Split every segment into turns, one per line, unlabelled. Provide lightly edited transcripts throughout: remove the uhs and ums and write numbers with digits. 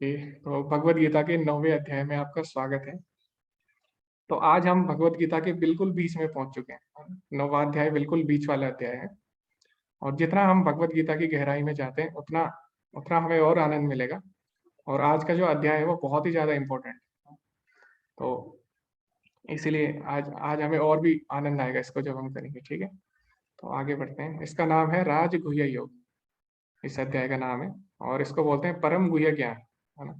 तो भगवत गीता के 9वें अध्याय में आपका स्वागत है। तो आज हम भगवत गीता के बिल्कुल बीच में पहुंच चुके हैं। 9वां अध्याय बिल्कुल बीच वाला अध्याय है। और जितना हम भगवत गीता की गहराई में जाते हैं उतना उतना हमें और आनंद मिलेगा। और आज का जो अध्याय है वो बहुत ही ज्यादा इम्पोर्टेंट है। तो इसीलिए आज आज हमें और भी आनंद आएगा इसको जब हम करेंगे। ठीक है, तो आगे बढ़ते हैं। इसका नाम है राजगुह्य योग, इस अध्याय का नाम है। और इसको बोलते हैं परम गुह्य ज्ञान, है ना,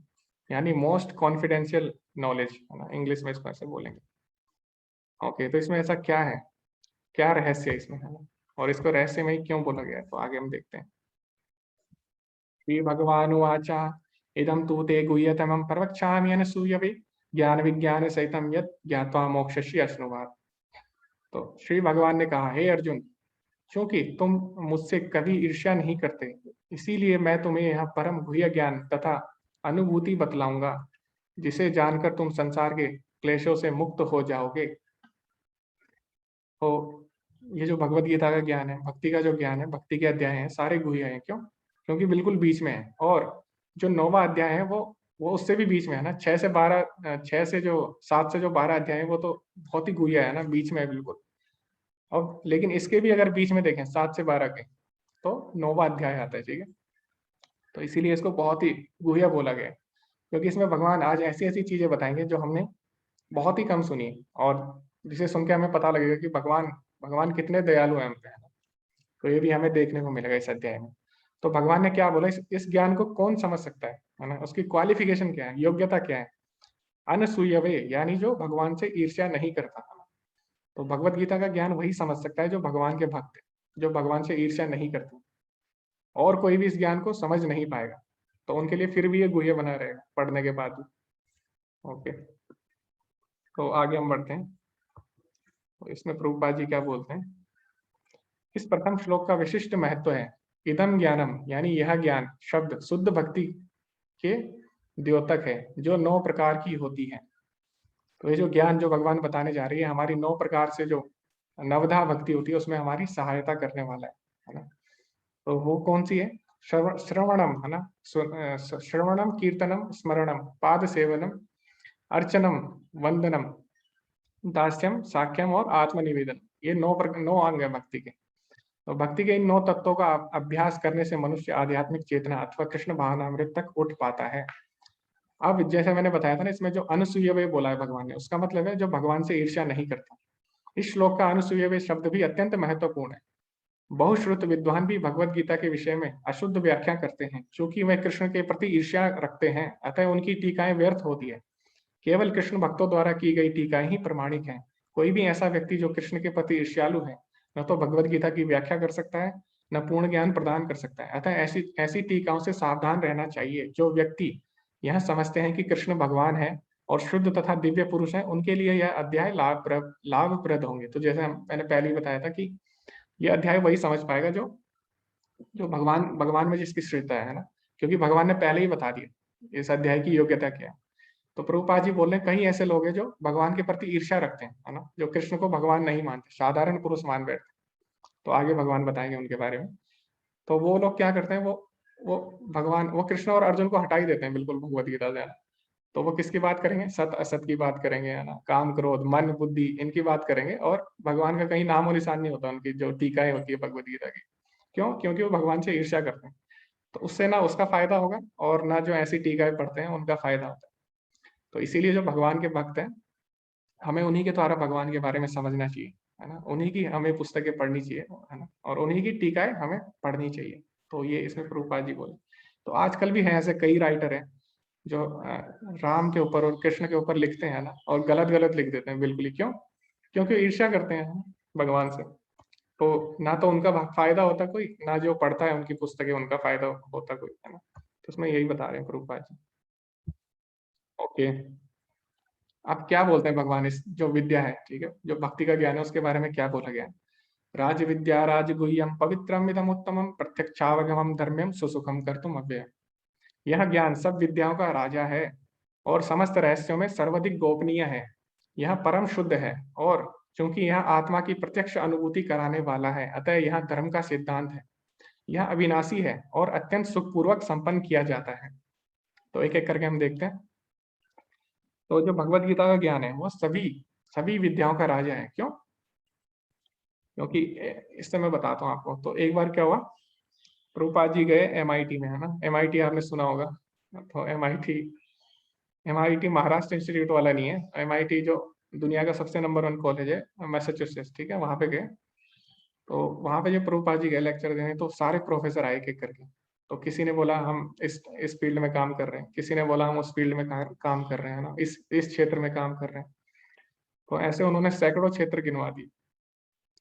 यानी मोस्ट कॉन्फिडेंशियल नॉलेज, है ना, इंग्लिश में इसको ऐसे बोलेंगे। ओके, तो इसमें ऐसा क्या है, क्या रहस्य है इसमें, है ना, और इसको रहस्यमय क्यों बोला गया है, तो आगे हम देखते हैं। श्री भगवानुवाच इदं तु ते गुह्यतमं प्रवक्ष्यामि अनसूयवे ज्ञान विज्ञान सहितं यत् ज्ञात्वा मोक्षयसि अश्नुवात्। तो श्री भगवान ने कहा, हे अर्जुन, क्योंकि तुम मुझसे कभी ईर्ष्या नहीं करते, इसीलिए मैं तुम्हें यह परम गुह्य ज्ञान तथा अनुभूति बतलाऊंगा, जिसे जानकर तुम संसार के क्लेशों से मुक्त हो जाओगे। तो ये जो भगवत गीता का ज्ञान है, भक्ति का जो ज्ञान है, भक्ति के अध्याय हैं, सारे गुह्य हैं। क्यों? क्योंकि बिल्कुल बीच में है। और जो 9वां अध्याय है वो उससे भी बीच में है ना। 6 से जो 7 से जो 12 अध्याय है वो तो बहुत ही गुह्य है ना, बीच में है बिल्कुल। और लेकिन इसके भी अगर बीच में देखें 7 से 12 के, तो 9वां अध्याय आता है। ठीक है, तो इसीलिए इसको बहुत ही गुह्य बोला गया है। क्योंकि इसमें भगवान आज ऐसी ऐसी चीजें बताएंगे जो हमने बहुत ही कम सुनी, और जिसे सुन के हमें पता लगेगा कि भगवान भगवान कितने दयालु हैं हम पे, है ना। तो ये भी हमें देखने को मिलेगा इस अध्याय में। तो भगवान ने क्या बोला, इस ज्ञान को कौन समझ सकता है ना, उसकी क्वालिफिकेशन क्या है, योग्यता क्या है। अनसूयवे, यानी जो भगवान से ईर्ष्या नहीं करता। तो भगवत गीता का ज्ञान वही समझ सकता है जो भगवान के भक्त है, जो भगवान से ईर्ष्या नहीं करते। और कोई भी इस ज्ञान को समझ नहीं पाएगा। तो उनके लिए फिर भी ये गुह्य बना रहेगा पढ़ने के बाद भी। ओके, तो आगे हम बढ़ते हैं। तो इसमें प्रभुपाद जी क्या बोलते हैं, इस प्रथम श्लोक का विशिष्ट महत्व है। इदम ज्ञानम, यानी यह ज्ञान शब्द शुद्ध भक्ति के द्योतक है, जो 9 प्रकार की होती है। तो ये जो ज्ञान जो भगवान बताने जा रही है, हमारी 9 प्रकार से जो नवधा भक्ति होती है उसमें हमारी सहायता करने वाला है ना। तो वो कौन सी है? श्रवणम, है ना, श्रवणम, कीर्तनम, स्मरणम, पाद सेवनम, अर्चनम, वंदनम, दास्यम, साख्यम और आत्मनिवेदन। ये 9 अंग है भक्ति के। तो भक्ति के इन 9 तत्वों का अभ्यास करने से मनुष्य आध्यात्मिक चेतना अथवा कृष्ण भावनामृत तक उठ पाता है। अब जैसे मैंने बताया था ना, इसमें जो अनुसूयवे बोला है भगवान ने, उसका मतलब है जो भगवान से ईर्ष्या नहीं करता। इस श्लोक का अनुसूयवे शब्द भी अत्यंत महत्वपूर्ण है। बहुश्रुत विद्वान भी भगवत गीता के विषय में अशुद्ध व्याख्या करते हैं, क्योंकि वे कृष्ण के प्रति ईर्ष्या रखते हैं, अतः उनकी टीकाएं व्यर्थ होती है। केवल कृष्ण भक्तों द्वारा की गई टीकाएं ही प्रमाणिक हैं। कोई भी ऐसा व्यक्ति जो कृष्ण के प्रति ईर्ष्यालु है, न तो भगवत गीता की व्याख्या कर सकता है, न पूर्ण ज्ञान प्रदान कर सकता है। अतः ऐसी ऐसी टीकाओं से सावधान रहना चाहिए। जो व्यक्ति यह समझते हैं कि कृष्ण भगवान है और शुद्ध तथा दिव्य पुरुष है, उनके लिए यह अध्याय लाभप्रद होंगे। तो जैसे मैंने पहले ही बताया था कि यह अध्याय वही समझ पाएगा जो जो भगवान भगवान में जिसकी श्रद्धा है ना। क्योंकि भगवान ने पहले ही बता दिया इस अध्याय की योग्यता क्या है। तो प्रभुपाद जी बोल रहे हैं, कई ऐसे लोग हैं जो भगवान के प्रति ईर्ष्या रखते हैं, है ना, जो कृष्ण को भगवान नहीं मानते, साधारण पुरुष मान बैठते हैं। तो आगे भगवान बताएंगे उनके बारे में। तो वो लोग क्या करते हैं, वो वो कृष्ण और अर्जुन को हटा ही देते हैं बिल्कुल भगवत गीता से। तो वो किसकी बात करेंगे? सत असत की बात करेंगे, है ना, काम क्रोध मन बुद्धि, इनकी बात करेंगे। और भगवान का कहीं नामो निशान नहीं होता उनकी जो टीकाएं होती है भगवत गीता की। क्यों? क्योंकि वो भगवान से ईर्ष्या करते हैं। तो उससे ना उसका फायदा होगा और ना जो ऐसी टीकाएं पढ़ते हैं उनका फायदा होता है। तो इसीलिए जो भगवान के भक्त हैं, हमें उन्हीं के द्वारा भगवान के बारे में समझना चाहिए, है ना। उन्हीं की हमें पुस्तकें पढ़नी चाहिए, है ना, और उन्हीं की टीकाएं हमें पढ़नी चाहिए। तो ये इसमें प्रभुपाद जी बोले। तो आजकल भी हैं ऐसे कई राइटर हैं जो राम के ऊपर और कृष्ण के ऊपर लिखते हैं ना, और गलत गलत लिख देते हैं बिल्कुल ही। क्यों? क्योंकि ईर्ष्या करते हैं भगवान से। तो ना तो उनका फायदा होता कोई, ना जो पढ़ता है उनकी पुस्तकें उनका फायदा होता कोई, है ना। तो उसमें यही बता रहे हैं प्रभुपाद जी। ओके, आप क्या बोलते हैं भगवान इस जो विद्या है, ठीक है, जो भक्ति का ज्ञान है, उसके बारे में क्या बोला गया है? राज विद्या राजगुह्यम पवित्रम इदम उत्तमम प्रत्यक्षावगमम धर्म्यम सुसुखम कर्तुम अव्ययम। यह ज्ञान सब विद्याओं का राजा है और समस्त रहस्यों में सर्वाधिक गोपनीय है। यह परम शुद्ध है, और क्योंकि यह आत्मा की प्रत्यक्ष अनुभूति कराने वाला है, अतः यह धर्म का सिद्धांत है। यह अविनाशी है और अत्यंत सुखपूर्वक संपन्न किया जाता है। तो एक एक करके हम देखते हैं। तो जो भगवत गीता का ज्ञान है वो सभी सभी विद्याओं का राजा है। क्यों? क्योंकि इससे मैं बताता हूँ आपको। तो एक बार क्या हुआ, प्रभुपाद जी गए एमआईटी में, है ना, एमआईटी आपने सुना होगा। तो एमआईटी महाराष्ट्र इंस्टीट्यूट वाला नहीं है, एमआईटी जो दुनिया का सबसे नंबर 1 कॉलेज है, मैसाचुसेट्स, ठीक है, वहां पे गए। तो वहां पे जो प्रभुपाद जी गए लेक्चर देने, तो सारे प्रोफेसर आए एक एक करके। तो किसी ने बोला हम इस फील्ड में काम कर रहे हैं, किसी ने बोला हम उस फील्ड में काम कर रहे हैं ना, इस क्षेत्र में काम कर रहे हैं। तो ऐसे उन्होंने सैकड़ों क्षेत्र गिनवा दिए।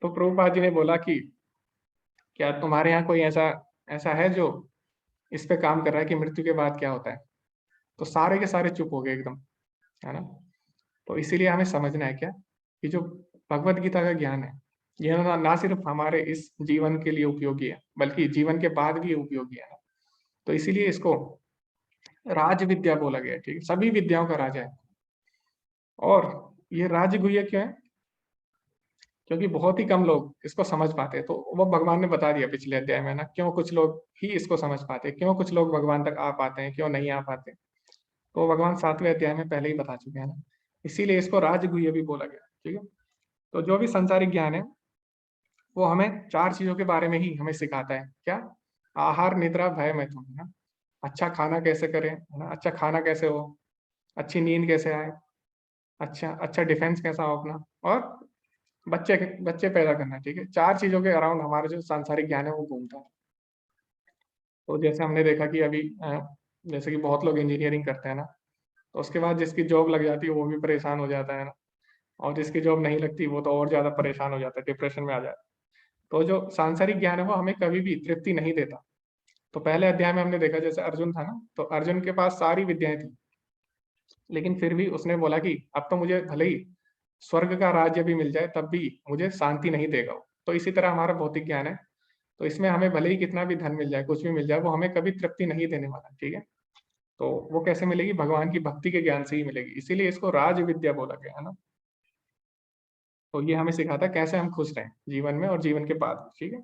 तो प्रभुपाद जी ने बोला कि क्या तुम्हारे यहाँ कोई ऐसा ऐसा है जो इस पे काम कर रहा है कि मृत्यु के बाद क्या होता है? तो सारे के सारे चुप हो गए एकदम, है ना। तो इसीलिए हमें समझना है क्या, कि जो भगवत गीता का ज्ञान है, यह ना सिर्फ हमारे इस जीवन के लिए उपयोगी है, बल्कि जीवन के बाद भी उपयोगी है। तो इसीलिए इसको राज विद्या बोला गया है, ठीक है, सभी विद्याओं का राजा है। और ये राजगुह्य क्यों है? क्योंकि बहुत ही कम लोग इसको समझ पाते हैं। तो वो भगवान ने बता दिया पिछले अध्याय में ना, क्यों कुछ लोग ही इसको समझ पाते हैं, क्यों कुछ लोग भगवान तक आ पाते हैं, क्यों नहीं आ पाते। तो भगवान 7वें अध्याय में पहले ही बता चुके हैं ना, इसीलिए इसको राजगुह्य भी बोला गया, ठीक है। तो जो भी संसारिक ज्ञान है वो हमें 4 चीजों के बारे में ही हमें सिखाता है। क्या? आहार, निद्रा, भय, मैथुन, है ना। अच्छा खाना कैसे करें, है ना, अच्छा खाना कैसे हो, अच्छी नींद कैसे आए, अच्छा अच्छा डिफेंस कैसा हो अपना, और बच्चे बच्चे पैदा करना, ठीक है। 4 चीजों के अराउंड हमारा जो सांसारिक ज्ञान है वो घूमता है। तो जैसे हमने देखा कि अभी जैसे कि बहुत लोग इंजीनियरिंग करते हैं ना, तो उसके बाद जिसकी जॉब लग जाती है वो भी परेशान हो जाता है ना, और जिसकी जॉब नहीं लगती वो तो और ज्यादा परेशान हो जाता है, डिप्रेशन में आ जाता है। तो जो सांसारिक ज्ञान है वो हमें कभी भी तृप्ति नहीं देता। तो पहले अध्याय में हमने देखा जैसे अर्जुन था ना, तो अर्जुन के पास सारी विद्याएं थी, लेकिन फिर भी उसने बोला कि अब तो मुझे भले ही स्वर्ग का राज्य भी मिल जाए तब भी मुझे शांति नहीं देगा वो। तो इसी तरह हमारा भौतिक ज्ञान है, तो इसमें हमें भले ही कितना भी धन मिल जाए, कुछ भी मिल जाए, वो हमें कभी तृप्ति नहीं देने वाला, ठीक है। तो वो कैसे मिलेगी? भगवान की भक्ति के ज्ञान से ही मिलेगी, इसीलिए इसको राज विद्या बोला गया है ना। तो ये हमें सिखाता है कैसे हम खुश रहें जीवन में और जीवन के बाद, ठीक है।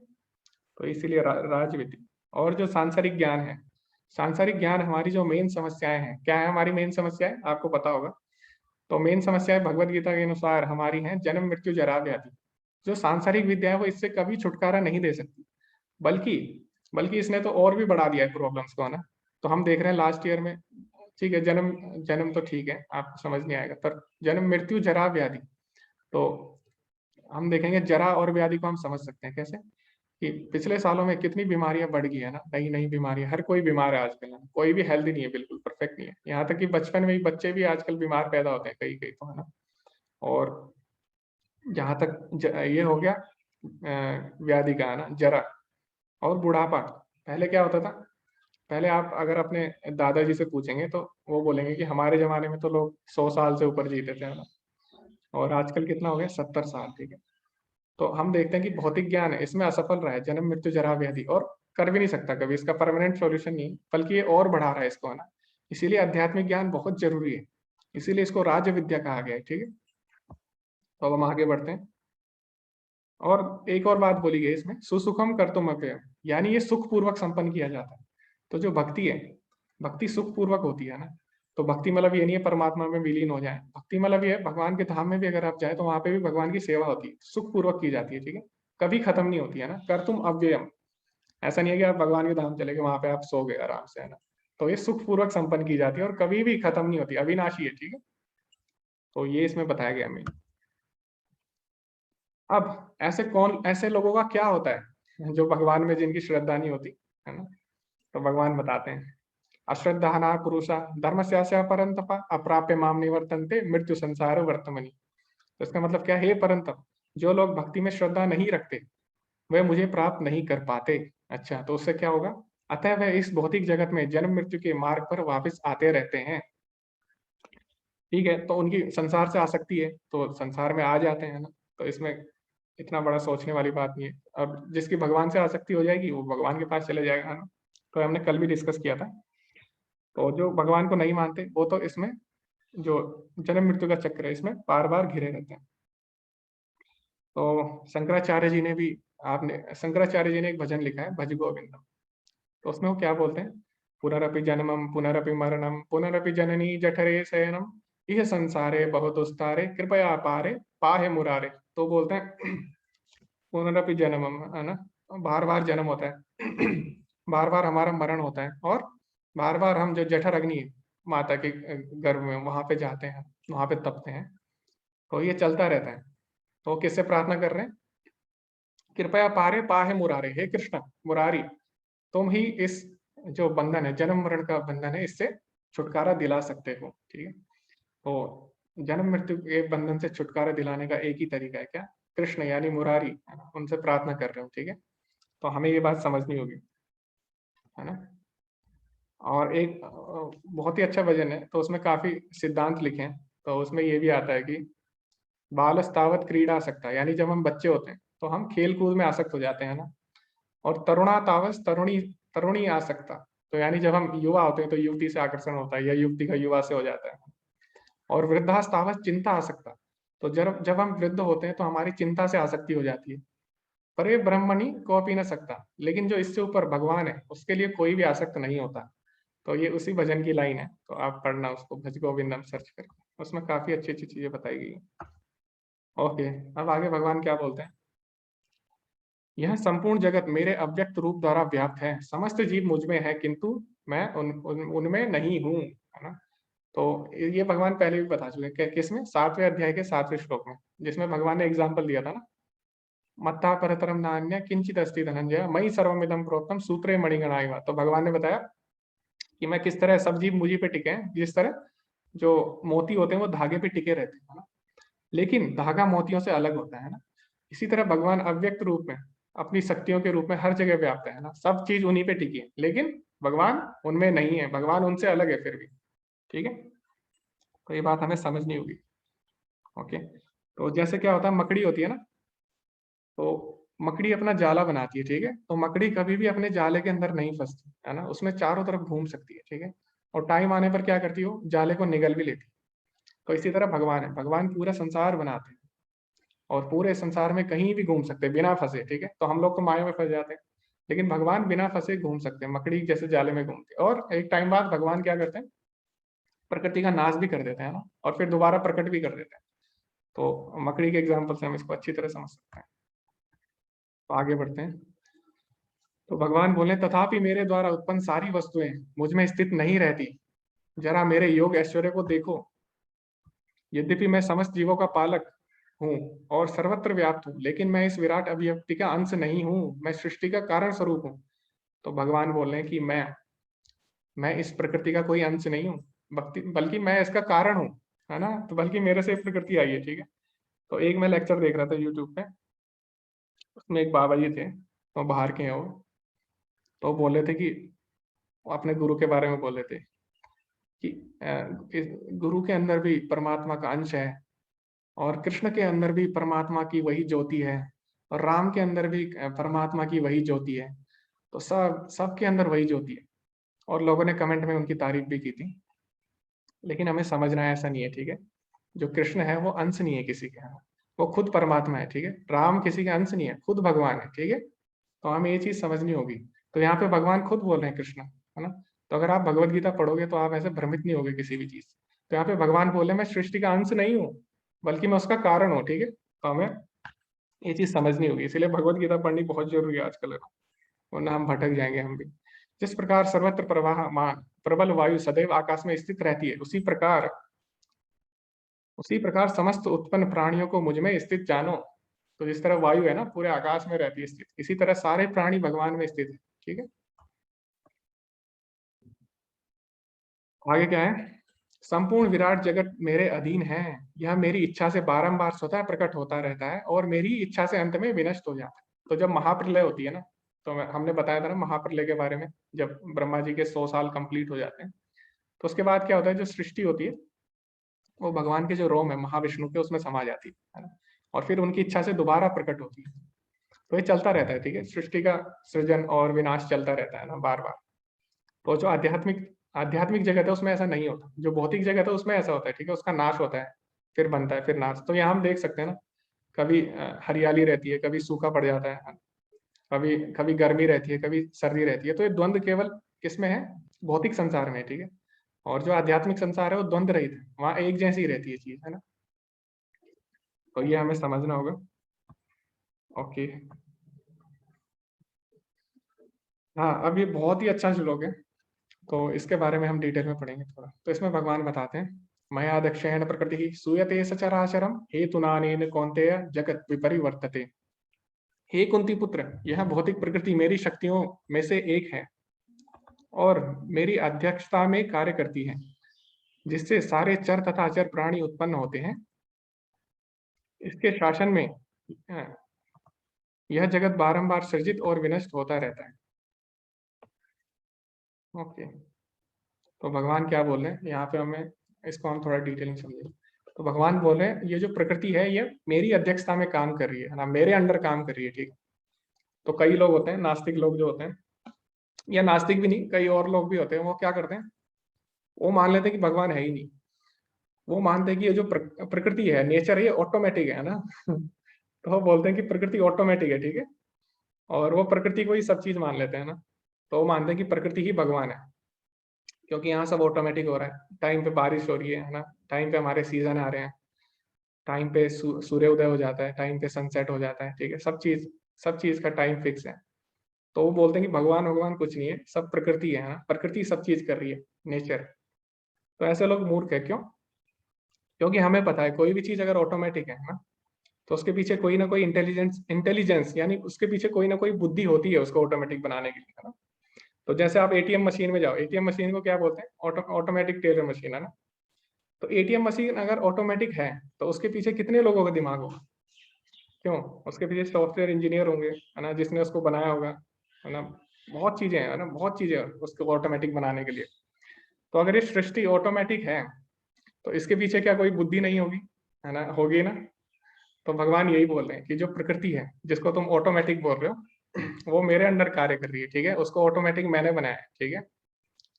तो इसीलिए राज विद्या। और जो सांसारिक ज्ञान है, सांसारिक ज्ञान हमारी जो मेन समस्याएं हैं, क्या है हमारी मेन समस्याएं आपको पता होगा। तो मेन समस्याएं भगवत गीता के अनुसार हमारी हैं जन्म, मृत्यु, जरा, व्याधि। जो सांसारिक विद्या है वो इससे कभी छुटकारा नहीं दे सकती, बल्कि बल्कि इसने तो और भी बढ़ा दिया है प्रॉब्लम्स को, है ना। तो हम देख रहे हैं लास्ट ईयर में, ठीक है, जन्म जन्म तो ठीक है आपको समझ नहीं आएगा, पर जन्म, मृत्यु, जरा, व्याधि। तो हम देखेंगे जरा और व्याधि को हम समझ सकते हैं कैसे, कि पिछले सालों में कितनी बीमारियां बढ़ गई है ना, नई नई बीमारियां, हर कोई बीमार है आजकल, है ना? कोई भी हेल्दी नहीं है, बिल्कुल परफेक्ट नहीं है। यहाँ तक कि बचपन में ही बच्चे भी आजकल बीमार पैदा होते हैं, कई कई तो, है ना। और जहाँ तक ये हो गया व्याधि का, है ना, जरा और बुढ़ापा। पहले क्या होता था? पहले आप अगर अपने दादाजी से पूछेंगे तो वो बोलेंगे कि हमारे जमाने में तो लोग 100 साल से ऊपर जीते थे, है ना। और आजकल कितना हो गया? 70 साल, ठीक है। तो हम देखते हैं कि भौतिक ज्ञान है इसमें असफल रहा है, जन्म, मृत्यु, जरा, व्याधि, और कर भी नहीं सकता कभी, इसका परमानेंट सॉल्यूशन नहीं, बल्कि ये और बढ़ा रहा है इसको, है ना। इसीलिए आध्यात्मिक ज्ञान बहुत जरूरी है, इसीलिए इसको राज विद्या कहा गया है, ठीक है। तो अब हम आगे बढ़ते हैं। और एक और बात बोली गई इसमें, सुसुखम कर्तुम अव्ययम, यानी ये सुख पूर्वक संपन्न किया जाता है। तो जो भक्ति है, भक्ति सुख पूर्वक होती है ना। तो भक्ति मतलब ये नहीं है परमात्मा में विलीन हो जाए, भक्ति मतलब ये है भगवान के धाम में भी अगर आप जाए तो वहां पे भी भगवान की सेवा होती है, सुख पूर्वक की जाती है, ठीक है। कभी खत्म नहीं होती है ना, कर्तुम अव्ययम। ऐसा नहीं है कि आप भगवान के धाम चले गए वहां पे आप सो गए आराम से, है ना। तो ये सुख पूर्वक संपन्न की जाती है और कभी भी खत्म नहीं होती, अविनाशी है, ठीक है। तो ये इसमें बताया गया हमें। अब ऐसे लोगों का क्या होता है जो भगवान में जिनकी श्रद्धा नहीं होती, है ना। तो भगवान बताते हैं, अश्रद्धाना पुरुषा धर्मस्यास्य परंतप अप्राप्य माम निवर्तन्ते मृत्यु संसार वर्तमनि। तो इसका मतलब क्या है? हे परंतप, जो लोग भक्ति में श्रद्धा नहीं रखते वे मुझे प्राप्त नहीं कर पाते। अच्छा, तो उससे क्या होगा? अतः वह इस भौतिक जगत में जन्म मृत्यु के मार्ग पर वापस आते रहते हैं, ठीक है। तो उनकी संसार से आसक्ति है तो संसार में आ जाते हैं ना। तो इसमें इतना बड़ा सोचने वाली बात नहीं है। अब जिसकी भगवान से आसक्ति हो जाएगी वो भगवान के पास चले जाएगा, है ना। तो हमने कल भी डिस्कस किया था। तो जो भगवान को नहीं मानते वो तो इसमें जो जन्म मृत्यु का चक्र है इसमें बार बार घिरे रहते हैं। तो शंकराचार्य जी ने भी, आपने शंकराचार्य जी ने एक भजन लिखा है भज गोविंदम। तो उसमें वो क्या बोलते हैं पुनरपि जन्मम पुनरपि मरणम पुनरपि जननी जठरे शयनम यह संसारे बहुत दुस्तारे कृपया पारे पाहे मुरारे। तो बोलते हैं पुनरपि जन्मम, है ना, बार बार जन्म होता है बार बार हमारा मरण होता है, और बार बार हम जो जठर अग्नि माता के गर्भ में वहां पे जाते हैं, वहां पे तपते हैं। तो ये चलता रहता है। तो किससे प्रार्थना कर रहे हैं? कृपया पारे पाहे मुरारे, हे कृष्ण मुरारी, तुम ही इस जो बंधन है, जन्म मरण का बंधन है, इससे छुटकारा दिला सकते हो। ठीक है, तो जन्म मृत्यु के बंधन से छुटकारा दिलाने का एक ही तरीका है, क्या? कृष्ण यानी मुरारी, है ना, उनसे प्रार्थना कर रहे हो। ठीक है, तो हमें ये बात समझनी होगी, है ना। और एक बहुत ही अच्छा भजन है, तो उसमें काफी सिद्धांत लिखे हैं। तो उसमें ये भी आता है कि बालस्तावत क्रीड़ा आसक्ता, यानी जब हम बच्चे होते हैं तो हम खेल कूद में आसक्त हो जाते हैं ना। और तरुणा तावस तरुणी तरुणी आसक्ता, तो यानी जब हम युवा होते हैं तो युवती से आकर्षण होता है, या युवती का युवा से हो जाता है। और वृद्धास्तावस चिंता आसक्ता, तो जब जब हम वृद्ध होते हैं तो हमारी चिंता से आसक्ति हो जाती है। पर ये ब्रह्मणि को पी न सकता, लेकिन जो इससे ऊपर भगवान है उसके लिए कोई भी आसक्त नहीं होता। तो ये उसी भजन की लाइन है, तो आप पढ़ना उसको, भज गोविंदम सर्च करके, उसमें काफी अच्छी अच्छी चीजें बताई गई हैं। ओके, अब आगे भगवान क्या बोलते हैं? यह संपूर्ण जगत मेरे अव्यक्त रूप द्वारा व्याप्त है, समस्त जीव मुझ में है, किंतु मैं उनमें नहीं हूँ, है ना। तो ये भगवान पहले भी बता चुके हैं, किसमें? 7वें अध्याय के 7वें श्लोक में, जिसमें भगवान ने एग्जाम्पल दिया था ना, मत्ता परतरम नान्य किंचित अस्ति धनंजय मई सर्वमिदं प्रोक्तम सूत्रे मणिगणा इव। तो भगवान ने बताया कि मैं किस तरह, सब जीव मुझी पे टिके हैं, जिस तरह जो मोती होते हैं वो धागे पे टिके रहते हैं, है ना, लेकिन धागा मोतियों से अलग होता है ना। इसी तरह भगवान अव्यक्त रूप में अपनी शक्तियों के रूप में हर जगह व्याप्त है ना, सब चीज उन्हीं पे टिकी है, लेकिन भगवान उनमें नहीं है, भगवान उनसे अलग है फिर भी। ठीक है, तो ये बात हमें समझनी होगी। ओके, तो जैसे क्या होता है, मकड़ी होती है ना, तो मकड़ी अपना जाला बनाती है। ठीक है, तो मकड़ी कभी भी अपने जाले के अंदर नहीं फंसती, है ना, उसमें चारों तरफ घूम सकती है। ठीक है, और टाइम आने पर क्या करती हो, जाले को निगल भी लेती है। तो इसी तरह भगवान है, भगवान पूरा संसार बनाते हैं और पूरे संसार में कहीं भी घूम सकते हैं बिना फंसे। ठीक है, तो हम लोग तो माया में फंस जाते हैं, लेकिन भगवान बिना फंसे घूम सकते हैं, मकड़ी जैसे जाले में घूमते हैं। और एक टाइम बाद भगवान क्या करते हैं, प्रकृति का नाश भी कर देते हैं ना, और फिर दोबारा प्रकट भी कर देते हैं। तो मकड़ी के एग्जाम्पल से हम इसको अच्छी तरह समझ सकते हैं। तो आगे बढ़ते हैं। तो भगवान बोले, तथापि मेरे द्वारा उत्पन्न सारी वस्तुएं मुझ में स्थित नहीं रहती, जरा मेरे योग ऐश्वर्य को देखो। यद्यपि मैं समस्त जीवों का पालक हूँ और सर्वत्र व्याप्त हूँ, लेकिन मैं इस विराट अभिव्यक्ति का अंश नहीं हूँ, मैं सृष्टि का कारण स्वरूप हूँ। तो भगवान बोल रहे हैं कि मैं इस प्रकृति का कोई अंश नहीं हूँ, बल्कि मैं इसका कारण हूँ, है ना। तो बल्कि मेरे से प्रकृति आई है। ठीक है, तो एक मैं लेक्चर देख रहा था यूट्यूब पे, उसमें एक बाबा जी थे, तो बाहर के हैं वो, तो बोल रहे थे कि वो अपने गुरु के बारे में बोल रहे थे कि गुरु के अंदर भी परमात्मा का अंश है, और कृष्ण के अंदर भी परमात्मा की वही ज्योति है, और राम के अंदर भी परमात्मा की वही ज्योति है। तो सबके अंदर वही ज्योति है। और लोगों ने कमेंट में उनकी तारीफ भी की थी, लेकिन हमें समझना है ऐसा नहीं है। ठीक है, जो कृष्ण है वो अंश नहीं है किसी के, यहाँ वो खुद परमात्मा है। ठीक है, राम किसी के अंश नहीं है, खुद भगवान है। ठीक है, तो हमें ये चीज समझनी होगी। तो यहाँ पे भगवान खुद बोल रहे हैं, कृष्ण, है ना। तो अगर आप भगवत गीता पढ़ोगे तो आप ऐसे भ्रमित नहीं होगे किसी भी चीज से। तो यहाँ पे भगवान बोले, मैं सृष्टि का अंश नहीं हूँ, बल्कि मैं उसका कारण हूँ। ठीक है, तो हमें ये चीज समझनी होगी, इसलिए भगवत गीता पढ़नी बहुत जरूरी है आजकल, वरना हम भटक जाएंगे हम भी। जिस प्रकार सर्वत्र प्रवाहमान प्रबल वायु सदैव आकाश में स्थित रहती है, उसी प्रकार समस्त उत्पन्न प्राणियों को मुझ में स्थित जानो। तो जिस तरह वायु है ना पूरे आकाश में रहती है स्थित, इसी तरह सारे प्राणी भगवान में स्थित है। ठीक है, आगे क्या है? संपूर्ण विराट जगत मेरे अधीन है, यह मेरी इच्छा से बारंबार स्वतः प्रकट होता रहता है और मेरी इच्छा से अंत में विनष्ट हो जाता है। तो जब महाप्रलय होती है ना, तो हमने बताया था ना महाप्रलय के बारे में, जब ब्रह्मा जी के 100 साल कंप्लीट हो जाते हैं, तो उसके बाद क्या होता है, जो सृष्टि होती है वो भगवान के जो रोम है महाविष्णु के, उसमें समा जाती है ना, और फिर उनकी इच्छा से दोबारा प्रकट होती है। तो ये चलता रहता है। ठीक है, सृष्टि का सृजन और विनाश चलता रहता है ना बार बार। तो जो आध्यात्मिक आध्यात्मिक जगत है उसमें ऐसा नहीं होता, जो भौतिक जगत है उसमें ऐसा होता है। ठीक है, उसका नाश होता है, फिर बनता है, फिर नाश। तो यहाँ हम देख सकते हैं ना, कभी हरियाली रहती है, कभी सूखा पड़ जाता है, कभी कभी गर्मी रहती है, कभी सर्दी रहती है। तो ये द्वंद्व केवल किसमें है? भौतिक संसार में, ठीक है। और जो आध्यात्मिक संसार है वो द्वंद्व रहित है, वहां एक जैसी रहती है चीज, है ना। तो ये हमें समझना होगा। ओके। हाँ, अब ये बहुत ही अच्छा श्लोक है, तो इसके बारे में हम डिटेल में पढ़ेंगे थोड़ा। तो इसमें भगवान बताते हैं, मया दक्षेण प्रकृति सूयते सचराचरम हेतुनानेन कौन्तेय जगत विपरिवर्तते। हे कुंती पुत्र, यह भौतिक प्रकृति मेरी शक्तियों में से एक है और मेरी अध्यक्षता में कार्य करती है, जिससे सारे चर तथा अचर प्राणी उत्पन्न होते हैं। इसके शासन में यह जगत बारंबार सृजित और विनष्ट होता रहता है। ओके। तो भगवान क्या बोल रहे हैं यहाँ पे, हमें इसको हम थोड़ा डिटेल में समझेंगे। तो भगवान बोल रहे हैं ये जो प्रकृति है ये मेरी अध्यक्षता में काम कर रही है ना, मेरे अंडर काम कर रही है, ठीक है। तो कई लोग होते हैं, नास्तिक लोग जो होते हैं, या नास्तिक भी नहीं, कई और लोग भी होते हैं, वो क्या करते हैं, वो मान लेते हैं कि भगवान है ही नहीं। वो मानते हैं कि ये जो प्रकृति है, नेचर है, ये ऑटोमेटिक है ना। तो वो बोलते हैं कि प्रकृति ऑटोमेटिक है, ठीक है। और वो प्रकृति को ही सब चीज मान लेते हैं ना। तो वो मानते हैं कि प्रकृति ही भगवान है, क्योंकि यहाँ सब ऑटोमेटिक हो रहा है, टाइम पे बारिश हो रही है ना, टाइम पे हमारे सीजन आ रहे हैं, टाइम पे सूर्य उदय हो जाता है, टाइम पे सनसेट हो जाता है, ठीक है। सब चीज का टाइम फिक्स है। तो वो बोलते हैं कि भगवान भगवान कुछ नहीं है, सब प्रकृति है ना, प्रकृति सब चीज कर रही है, नेचर। तो ऐसे लोग मूर्ख है, क्यों? क्योंकि हमें पता है कोई भी चीज अगर ऑटोमेटिक है ना, तो उसके पीछे कोई ना कोई इंटेलिजेंस इंटेलिजेंस यानी उसके पीछे कोई ना कोई बुद्धि होती है उसको ऑटोमेटिक बनाने के लिए, है ना। तो जैसे आप एटीएम मशीन में जाओ, एटीएम मशीन को क्या बोलते हैं, ऑटोमेटिक टेलर मशीन, है ना। तो एटीएम मशीन अगर ऑटोमेटिक है तो उसके पीछे कितने लोगों का दिमाग होगा, क्यों? उसके पीछे सॉफ्टवेयर इंजीनियर होंगे, है ना, जिसने उसको बनाया होगा, है ना। बहुत चीजें हैं, है ना, बहुत चीजें हैं उसको ऑटोमेटिक बनाने के लिए। तो अगर ये सृष्टि ऑटोमेटिक है तो इसके पीछे क्या कोई बुद्धि नहीं होगी, है ना, होगी ना। तो भगवान यही बोल रहे हैं कि जो प्रकृति है जिसको तुम ऑटोमेटिक बोल रहे हो, वो मेरे अंडर कार्य कर रही है, ठीक है। उसको ऑटोमेटिक मैंने बनाया है, ठीक है।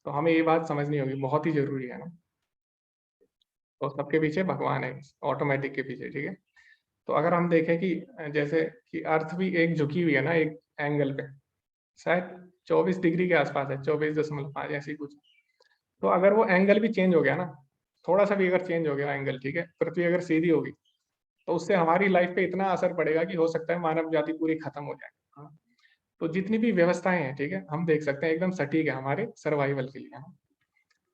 तो हमें ये बात समझनी होगी, बहुत ही जरूरी है ना। तो सबके पीछे भगवान है, ऑटोमेटिक के पीछे, ठीक है। तो अगर हम देखें कि जैसे कि अर्थ भी एक झुकी हुई है ना, एक एंगल पे, शायद 24 डिग्री के आसपास है, 24.5 ऐसी कुछ। तो अगर वो एंगल भी चेंज हो गया ना, थोड़ा सा भी अगर चेंज हो गया एंगल, ठीक है, पृथ्वी अगर सीधी होगी, तो उससे हमारी लाइफ पे इतना असर पड़ेगा कि हो सकता है मानव जाति पूरी खत्म हो जाए। हाँ। तो जितनी भी व्यवस्थाएं हैं, ठीक है, हम देख सकते हैं एकदम सटीक है हमारे सर्वाइवल के लिए, हाँ।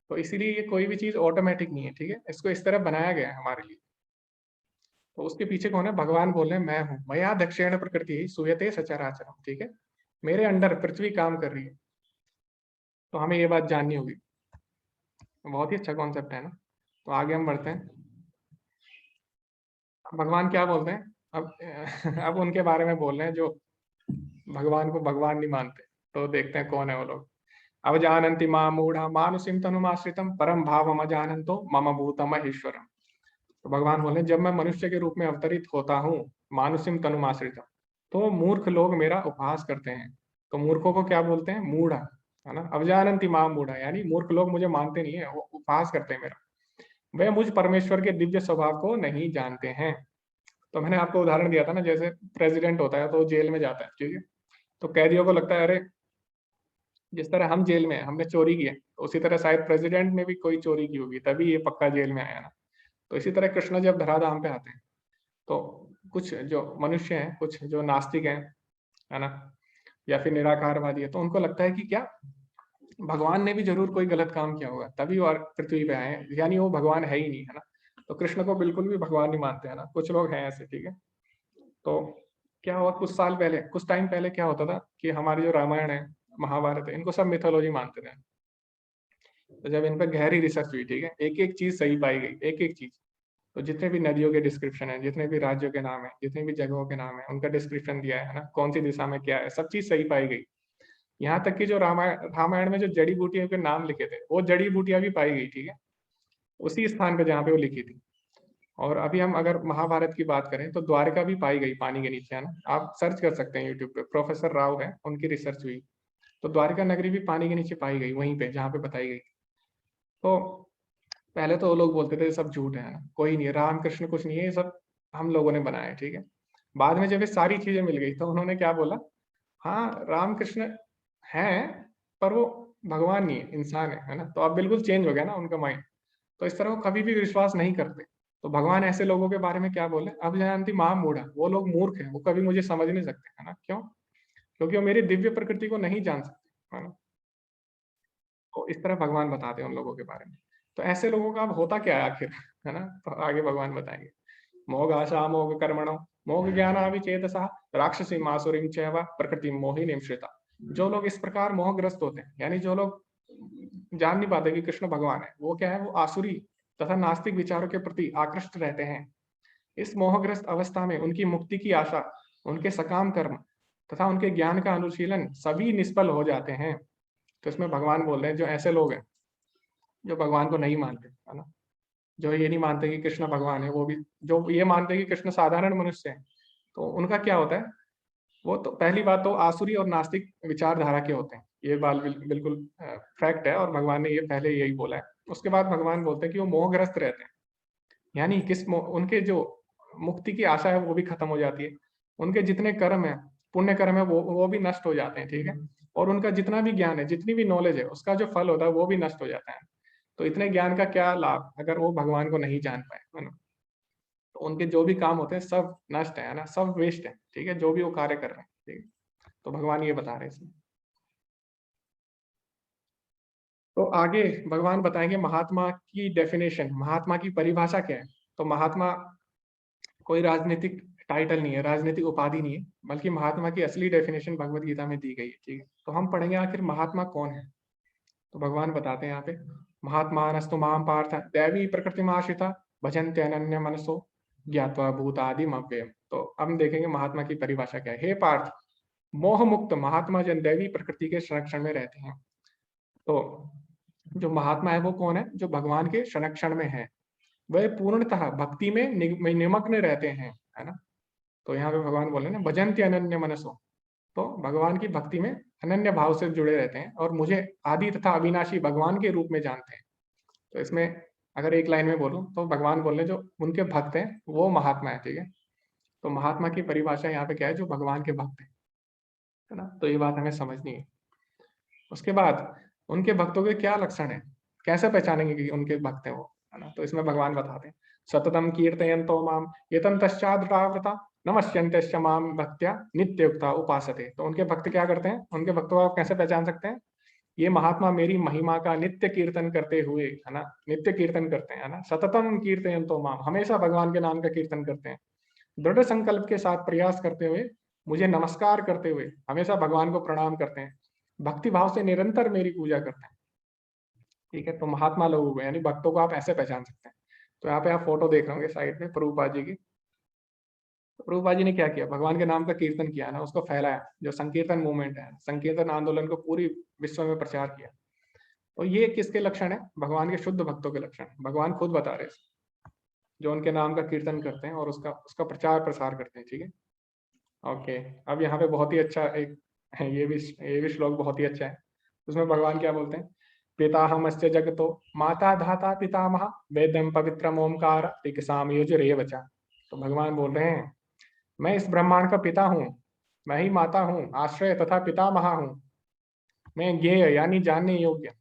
तो इसीलिए ये कोई भी चीज ऑटोमेटिक नहीं है, ठीक है, इसको इस तरह बनाया गया है हमारे लिए। तो उसके पीछे कौन है? भगवान बोल रहे हैं, मैं हूँ, मया दक्षिण प्रकृति सूयते सचराचरम, ठीक है। मेरे अंडर पृथ्वी काम कर रही है। तो हमें ये बात जाननी होगी। बहुत ही अच्छा कॉन्सेप्ट है ना। तो आगे हम बढ़ते हैं। भगवान क्या बोलते हैं अब? अब उनके बारे में बोल रहे हैं जो भगवान को भगवान नहीं मानते। तो देखते हैं कौन है वो लोग। अवजानन्ति मां मूढ़ा मानुषिम तनुमाश्रितम परम भावम अजानन्तो मम भूतम ईश्वरम। तो भगवान बोले, जब मैं मनुष्य के रूप में अवतरित होता हूँ, मानुषिम तनुमाश्रितम, तो मूर्ख लोग मेरा उपहास करते हैं। तो मूर्खों को क्या बोलते हैं? मूढ़ा, है ना। अवजानन्ति मां मूढ़ा यानी मूर्ख लोग मुझे मानते नहीं है, वो उपहास करते हैं मेरा। वे मुझ परमेश्वर के दिव्य स्वभाव को नहीं जानते हैं। तो मैंने आपको उदाहरण दिया था ना, जैसे प्रेसिडेंट होता है तो जेल में जाता है, ठीक है। तो कैदियों को लगता है अरे, जिस तरह हम जेल में हैं, हमने चोरी की है, तो उसी तरह शायद प्रेसिडेंट ने भी कोई चोरी की होगी, तभी ये पक्का जेल में आया ना। तो इसी तरह कृष्ण जब धराधाम पे आते हैं, तो कुछ जो मनुष्य हैं, कुछ जो नास्तिक हैं, है ना, या फिर निराकारवादी है, तो उनको लगता है कि क्या भगवान ने भी जरूर कोई गलत काम किया होगा, तभी वो पृथ्वी पे आए हैं, यानी वो भगवान है ही नहीं, है ना। तो कृष्ण को बिल्कुल भी भगवान नहीं मानते, है ना, कुछ लोग हैं ऐसे, ठीक है। तो क्या हुआ, कुछ साल पहले, कुछ टाइम पहले क्या होता था कि हमारी जो रामायण है, महाभारत है, इनको सब मिथोलॉजी मानते थे। तो जब इन पर गहरी रिसर्च हुई, ठीक है, एक एक चीज सही पाई गई, एक एक चीज। तो जितने भी नदियों के डिस्क्रिप्शन है, जितने भी राज्यों के नाम है, जितने भी जगहों के नाम है, उनका डिस्क्रिप्शन दिया है ना, कौन सी दिशा में क्या है, सब चीज सही पाई गई। यहाँ तक कि जो रामायण में जो जड़ी बूटियों के नाम लिखे थे, वो जड़ी बूटियां भी पाई गई, ठीक है, उसी स्थान पे जहाँ पे वो लिखी थी। और अभी हम अगर महाभारत की बात करें तो द्वारका भी पाई गई पानी के नीचे, है ना। आप सर्च कर सकते हैं यूट्यूब पे, प्रोफेसर राव है, उनकी रिसर्च हुई। तो द्वारका नगरी भी पानी के नीचे पाई गई, वहीं पे जहाँ पे बताई गई। तो पहले तो वो लोग बोलते थे ये सब झूठ है ना, कोई नहीं, राम कृष्ण कुछ नहीं है, ये सब हम लोगों ने बनाया है, ठीक है। बाद में जब ये सारी चीजें मिल गई तो उन्होंने क्या बोला, हाँ राम कृष्ण हैं, पर वो भगवान नहीं है, इंसान है ना। तो अब बिल्कुल चेंज हो गया ना उनका माइंड। तो इस तरह वो कभी भी विश्वास नहीं करते। तो भगवान ऐसे लोगों के बारे में क्या बोले, अब जानती माँ मूढ़ा, वो लोग मूर्ख हैं, वो कभी मुझे समझ नहीं सकते, है ना। क्यों? क्योंकि वो मेरी दिव्य प्रकृति को नहीं जान सकते, है ना। तो इस तरह भगवान बताते हैं उन लोगों के बारे में। तो ऐसे लोगों का अब होता क्या है आखिर, है ना। तो आगे भगवान बताएंगे। मोह आशा मोह कर्मणो मोह ज्ञानाविचेतसा राक्षसी मासुरीम चैव प्रकृति मोहिनीम श्रिता। जो लोग इस प्रकार मोहग्रस्त होते हैं, यानी जो लोग जान नहीं पाते कि कृष्ण भगवान है, वो क्या है, वो आसुरी तथा नास्तिक विचारों के प्रति आकृष्ट रहते हैं। इस मोहग्रस्त अवस्था में उनकी मुक्ति की आशा, उनके सकाम कर्म तथा उनके ज्ञान का अनुशीलन सभी निष्फल हो जाते हैं। तो इसमें भगवान बोल रहे हैं जो ऐसे लोग हैं जो भगवान को नहीं मानते, है ना, जो ये नहीं मानते कि कृष्ण भगवान है, वो भी जो ये मानते हैं कि कृष्ण साधारण मनुष्य है, तो उनका क्या होता है, वो तो पहली बात तो आसुरी और नास्तिक विचारधारा के होते हैं। ये बात बिल्कुल फैक्ट है, और भगवान ने ये पहले यही बोला है। उसके बाद भगवान बोलते हैं कि वो मोहग्रस्त रहते हैं, यानी उनके जो मुक्ति की आशा है वो भी खत्म हो जाती है। उनके जितने कर्म है, पुण्य कर्म है, वो भी नष्ट हो जाते हैं, ठीक है। और उनका जितना भी ज्ञान है, जितनी भी नॉलेज है, उसका जो फल होता है वो भी नष्ट हो जाता है। तो इतने ज्ञान का क्या लाभ अगर वो भगवान को नहीं जान पाए, है ना। तो उनके जो भी काम होते हैं सब नष्ट है ना, सब वेस्ट है, ठीक है, जो भी वो कार्य कर रहे हैं, ठीक है। तो भगवान ये बता रहे हैं इसमें। तो आगे भगवान बताएंगे महात्मा की डेफिनेशन, महात्मा की परिभाषा क्या है। तो महात्मा कोई राजनीतिक टाइटल नहीं है, राजनीतिक उपाधि नहीं है, बल्कि महात्मा की असली डेफिनेशन भगवत गीता में दी गई है, ठीक है। तो हम पढ़ेंगे आखिर महात्मा कौन है। तो भगवान बताते हैं यहाँ पे, महात्मानस्तु माम पार्थ दैवी प्रकृतिमाश्रिता भजन्ते अनन्य मनसो ज्ञात्वा भूतादिम अव्ययम। तो हम देखेंगे महात्मा की परिभाषा क्या है। हे पार्थ, मोह मुक्त महात्मा जन दैवी प्रकृति के संरक्षण में रहते हैं। तो जो महात्मा है वो कौन है, जो भगवान के संरक्षण में है, वह पूर्णतः भक्ति में निमग्न रहते हैं, है ना। तो यहाँ पे भगवान बोले ना भजन्ते अनन्य मनसो, तो भगवान की भक्ति में अनन्य भाव से जुड़े रहते हैं और मुझे आदि तथा अविनाशी भगवान के रूप में जानते हैं। तो इसमें अगर एक लाइन में बोलूं तो भगवान बोल रहे जो उनके भक्त हैं वो महात्मा है, ठीक है। तो महात्मा की परिभाषा यहाँ पे क्या है, जो भगवान के भक्त हैं, है ना। तो ये बात हमें समझनी है। उसके बाद उनके भक्तों के क्या लक्षण है, कैसे पहचानेंगे कि उनके भक्त हैं वो, है ना। तो इसमें भगवान बताते हैं, सततम कीर्तयन्तो माम एतन्तश्चाद्रावृता नमस्यन्ते माम भक्त्या नित्ययुक्ता उपासते। तो उनके भक्त क्या करते हैं, उनके भक्तों को आप कैसे पहचान सकते हैं, ये महात्मा मेरी महिमा का नित्य कीर्तन करते हुए, है ना, नित्य कीर्तन करते हैं, है ना, सततम कीर्तयन्तो माम, हमेशा भगवान के नाम का कीर्तन करते हैं, दृढ़ संकल्प के साथ प्रयास करते हुए, मुझे नमस्कार करते हुए हमेशा भगवान को प्रणाम करते हैं, भक्ति भाव से निरंतर मेरी पूजा करते हैं, ठीक है। तो महात्मा लोग हुए, यानी भक्तों को आप ऐसे पहचान सकते हैं। तो यहाँ पे आप फोटो देख रहे होंगे साइड में प्रभुपाद जी की। तो प्रभुपाद जी ने क्या किया, भगवान के नाम का कीर्तन किया ना, उसको फैलाया, जो संकीर्तन मूवमेंट है, संकीर्तन आंदोलन को पूरी विश्व में प्रचार किया। तो ये किसके लक्षण है, भगवान के शुद्ध भक्तों के लक्षण, भगवान खुद बता रहे हैं, जो उनके नाम का कीर्तन करते हैं और उसका उसका प्रचार प्रसार करते हैं, ठीक है। ओके। अब यहाँ पे बहुत ही अच्छा एक ये भी श्लोक बहुत ही अच्छा है। उसमें भगवान क्या बोलते हैं, पिताहमस्य जगतो माता धाता पितामह वेदम पवित्रम ओमकार ऋक्साम यजुरेव च। तो भगवान बोल रहे हैं, मैं इस ब्रह्मांड का पिता हूँ, मैं ही माता हूँ, आश्रय तथा पितामह हूँ, मैं ज्ञेय यानी जानने योग्य,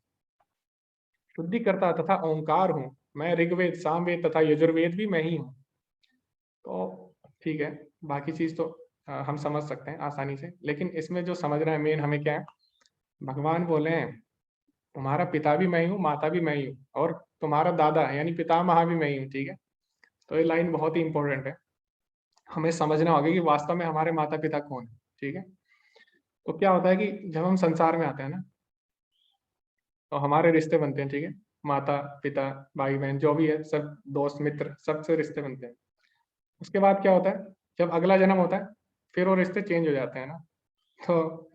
शुद्धिकर्ता तथा ओंकार हूँ, मैं ऋग्वेद सामवेद तथा यजुर्वेद भी मैं ही हूँ। तो ठीक है, बाकी चीज तो हम समझ सकते हैं आसानी से, लेकिन इसमें जो समझना है मेन हमें क्या है, भगवान बोले हैं तुम्हारा पिता भी मैं ही हूँ, माता भी मैं ही हूँ, और तुम्हारा दादा यानी पितामह भी मैं ही हूँ, ठीक है। तो ये लाइन बहुत ही इंपॉर्टेंट है, हमें समझना होगा कि वास्तव में हमारे माता पिता कौन है, ठीक है। तो क्या होता है कि जब हम संसार में आते हैं ना, तो हमारे रिश्ते बनते हैं, ठीक है, माता पिता भाई बहन जो भी है, सब दोस्त मित्र सबसे रिश्ते बनते हैं। उसके बाद क्या होता है, जब अगला जन्म होता है, फिर वो रिश्ते चेंज हो जाते हैं ना। तो